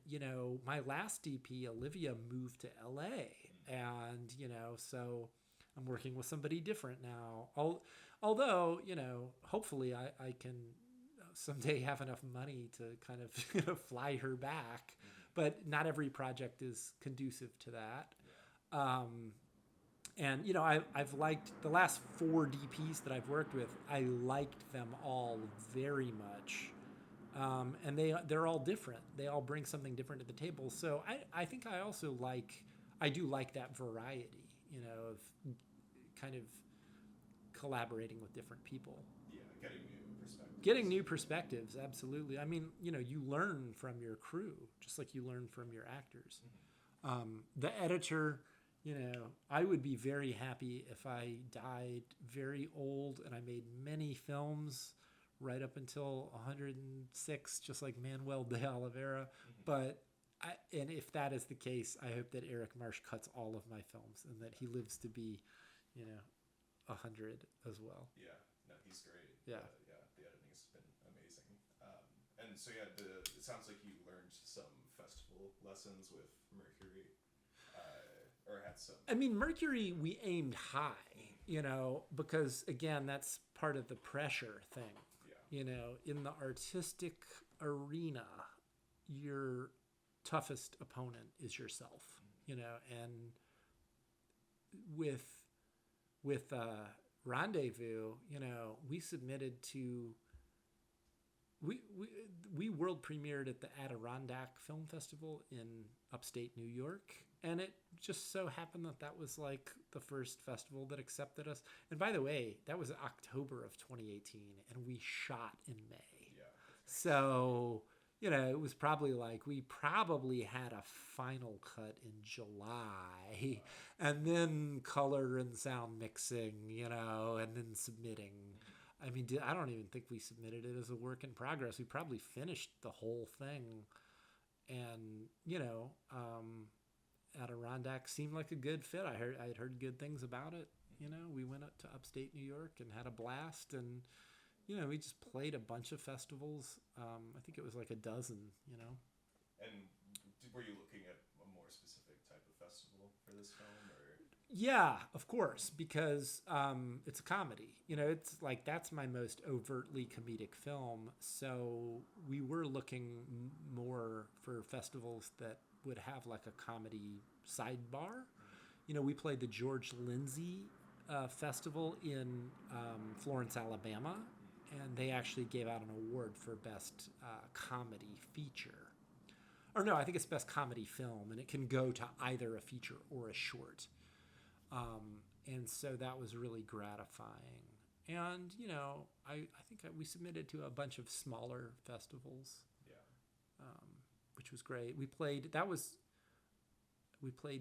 my last DP, Olivia, moved to LA, and, so I'm working with somebody different now. Although, hopefully I can someday have enough money to kind of fly her back. But not every project is conducive to that. And, I've liked the last 4 DPs that I've worked with. I liked them all very much. And they're all different. They all bring something different to the table. So I think I do like that variety, of kind of collaborating with different people. Yeah, getting new perspectives, absolutely. I mean, you learn from your crew just like you learn from your actors. The editor, I would be very happy if I died very old and I made many films right up until 106, just like Manuel de Oliveira. But and if that is the case, I hope that Eric Marsh cuts all of my films and that he lives to be 100 as well. Yeah, no, he's great. Yeah, the editing's been amazing. And so it sounds like you learned some festival lessons with Mercury, or had some. I mean, Mercury, we aimed high, because again, that's part of the pressure thing. Yeah. In the artistic arena, your toughest opponent is yourself. And with Rendezvous, we submitted to we world premiered at the Adirondack Film Festival in upstate New York, and it just so happened that was like the first festival that accepted us. And by the way, that was October of 2018, and we shot in May. Yeah. So it was probably like we probably had a final cut in July, and then color and sound mixing, and then submitting. I mean, I don't even think we submitted it as a work in progress. We probably finished the whole thing, and Adirondack seemed like a good fit. I had heard good things about it. We went up to upstate New York and had a blast, and we just played a bunch of festivals. I think it was like a dozen. And were you looking at a more specific type of festival for this film, or? Yeah, of course, because it's a comedy. It's like that's my most overtly comedic film. So we were looking more for festivals that would have like a comedy sidebar. We played the George Lindsay Festival in Florence, Alabama, and they actually gave out an award for best comedy feature. Or no, I think it's best comedy film, and it can go to either a feature or a short. And so that was really gratifying. And, I think we submitted to a bunch of smaller festivals, which was great. We played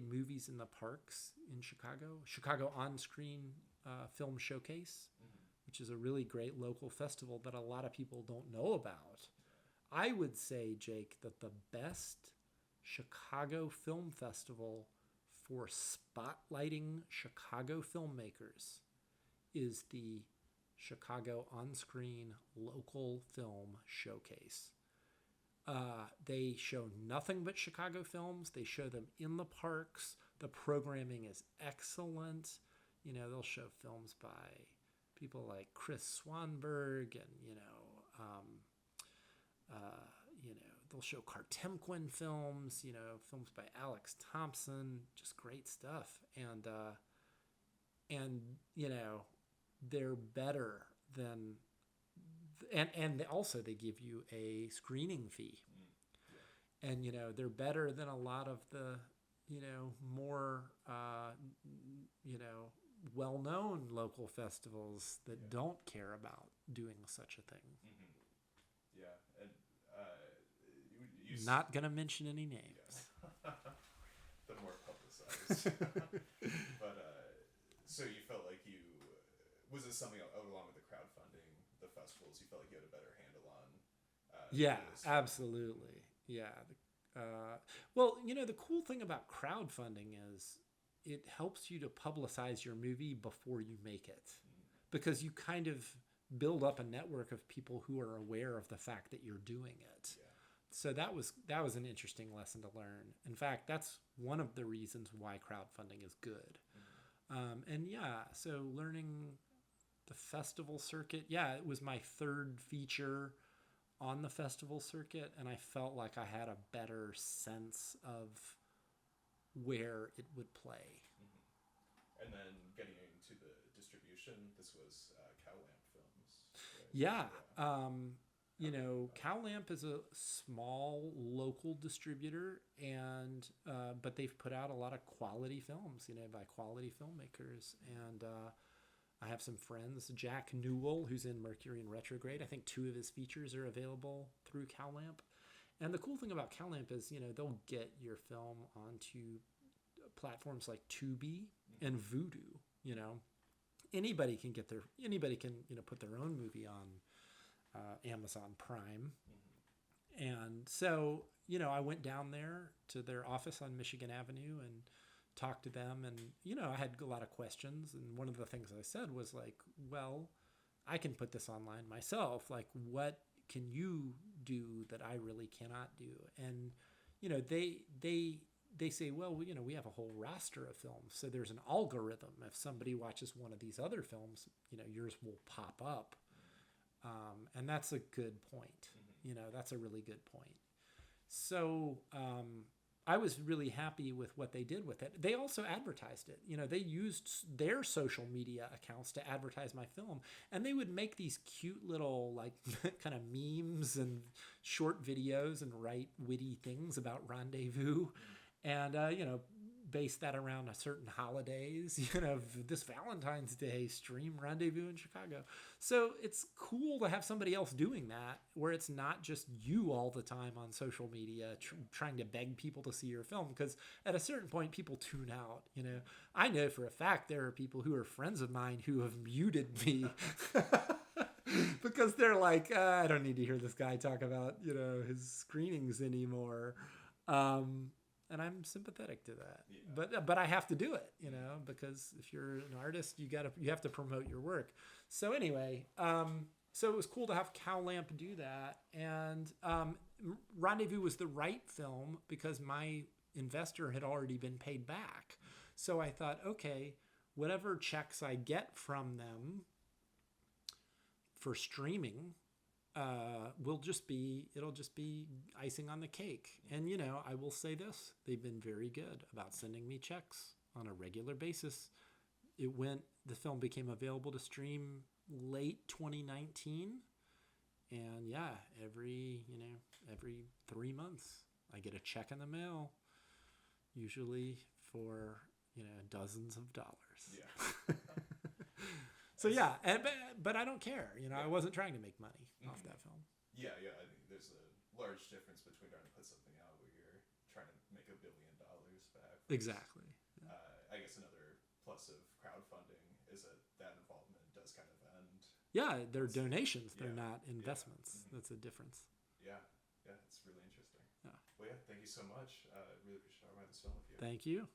Movies in the Parks in Chicago On-Screen Film Showcase, which is a really great local festival that a lot of people don't know about. I would say, Jake, that the best Chicago film festival for spotlighting Chicago filmmakers is the Chicago On-Screen Local Film Showcase. They show nothing but Chicago films. They show them in the parks. The programming is excellent. They'll show films by people like Chris Swanberg, and they'll show Kartemquin films, films by Alex Thompson, just great stuff. And they're better than, and also they give you a screening fee. And, they're better than a lot of the, more, well-known local festivals that don't care about doing such a thing. Mm-hmm. Yeah. And, not going to mention any names. Yeah. The more publicized. But, so you felt like was it something along with the crowdfunding, the festivals, you felt like you had a better handle on? Yeah, absolutely. Yeah. Well, the cool thing about crowdfunding is it helps you to publicize your movie before you make it, because you kind of build up a network of people who are aware of the fact that you're doing it. Yeah. So that was an interesting lesson to learn. In fact, that's one of the reasons why crowdfunding is good. And yeah, so learning the festival circuit. Yeah, it was my third feature on the festival circuit, and I felt like I had a better sense of where it would play. Mm-hmm. And then getting into the distribution, this was Cowlamp Films. Right? Yeah. Cowlamp is a small local distributor, and but they've put out a lot of quality films, by quality filmmakers. And I have some friends, Jack Newell, who's in Mercury in Retrograde. I think 2 of his features are available through Cowlamp. And the cool thing about Cowlamp is, they'll get your film onto platforms like Tubi and Vudu. Anybody can put their own movie on Amazon Prime. And so, I went down there to their office on Michigan Avenue and talked to them, and, I had a lot of questions. And one of the things I said was like, well, I can put this online myself. Like, what can you do that I really cannot do? And, they say, well, we have a whole roster of films. So there's an algorithm. If somebody watches one of these other films, yours will pop up. And that's a good point. That's a really good point. So I was really happy with what they did with it. They also advertised it. They used their social media accounts to advertise my film. And they would make these cute little, like, kind of memes and short videos and write witty things about Rendezvous. And, base that around a certain holidays, this Valentine's Day stream Rendezvous in Chicago. So it's cool to have somebody else doing that, where it's not just you all the time on social media trying to beg people to see your film, because at a certain point people tune out. I know for a fact there are people who are friends of mine who have muted me because they're like, I don't need to hear this guy talk about his screenings anymore. and I'm sympathetic to that. Yeah. But I have to do it, because if you're an artist, you have to promote your work. So anyway, so it was cool to have Cow Lamp do that, and Rendezvous was the right film because my investor had already been paid back. So I thought, okay, whatever checks I get from them for streaming, it'll just be icing on the cake. And I will say this: they've been very good about sending me checks on a regular basis. The film became available to stream late 2019, and yeah, every 3 months I get a check in the mail, usually for dozens of dollars. Yeah. So yeah, but I don't care. I wasn't trying to make money off that film. Yeah. I think there's a large difference between trying to put something out where you're trying to make $1 billion back. Exactly. Yeah. I guess another plus of crowdfunding is that involvement does kind of end. Yeah, they're donations. They're not investments. Yeah. That's a difference. Yeah, it's really interesting. Yeah. Well, yeah, thank you so much. Really appreciate talking about this film with you. Thank you.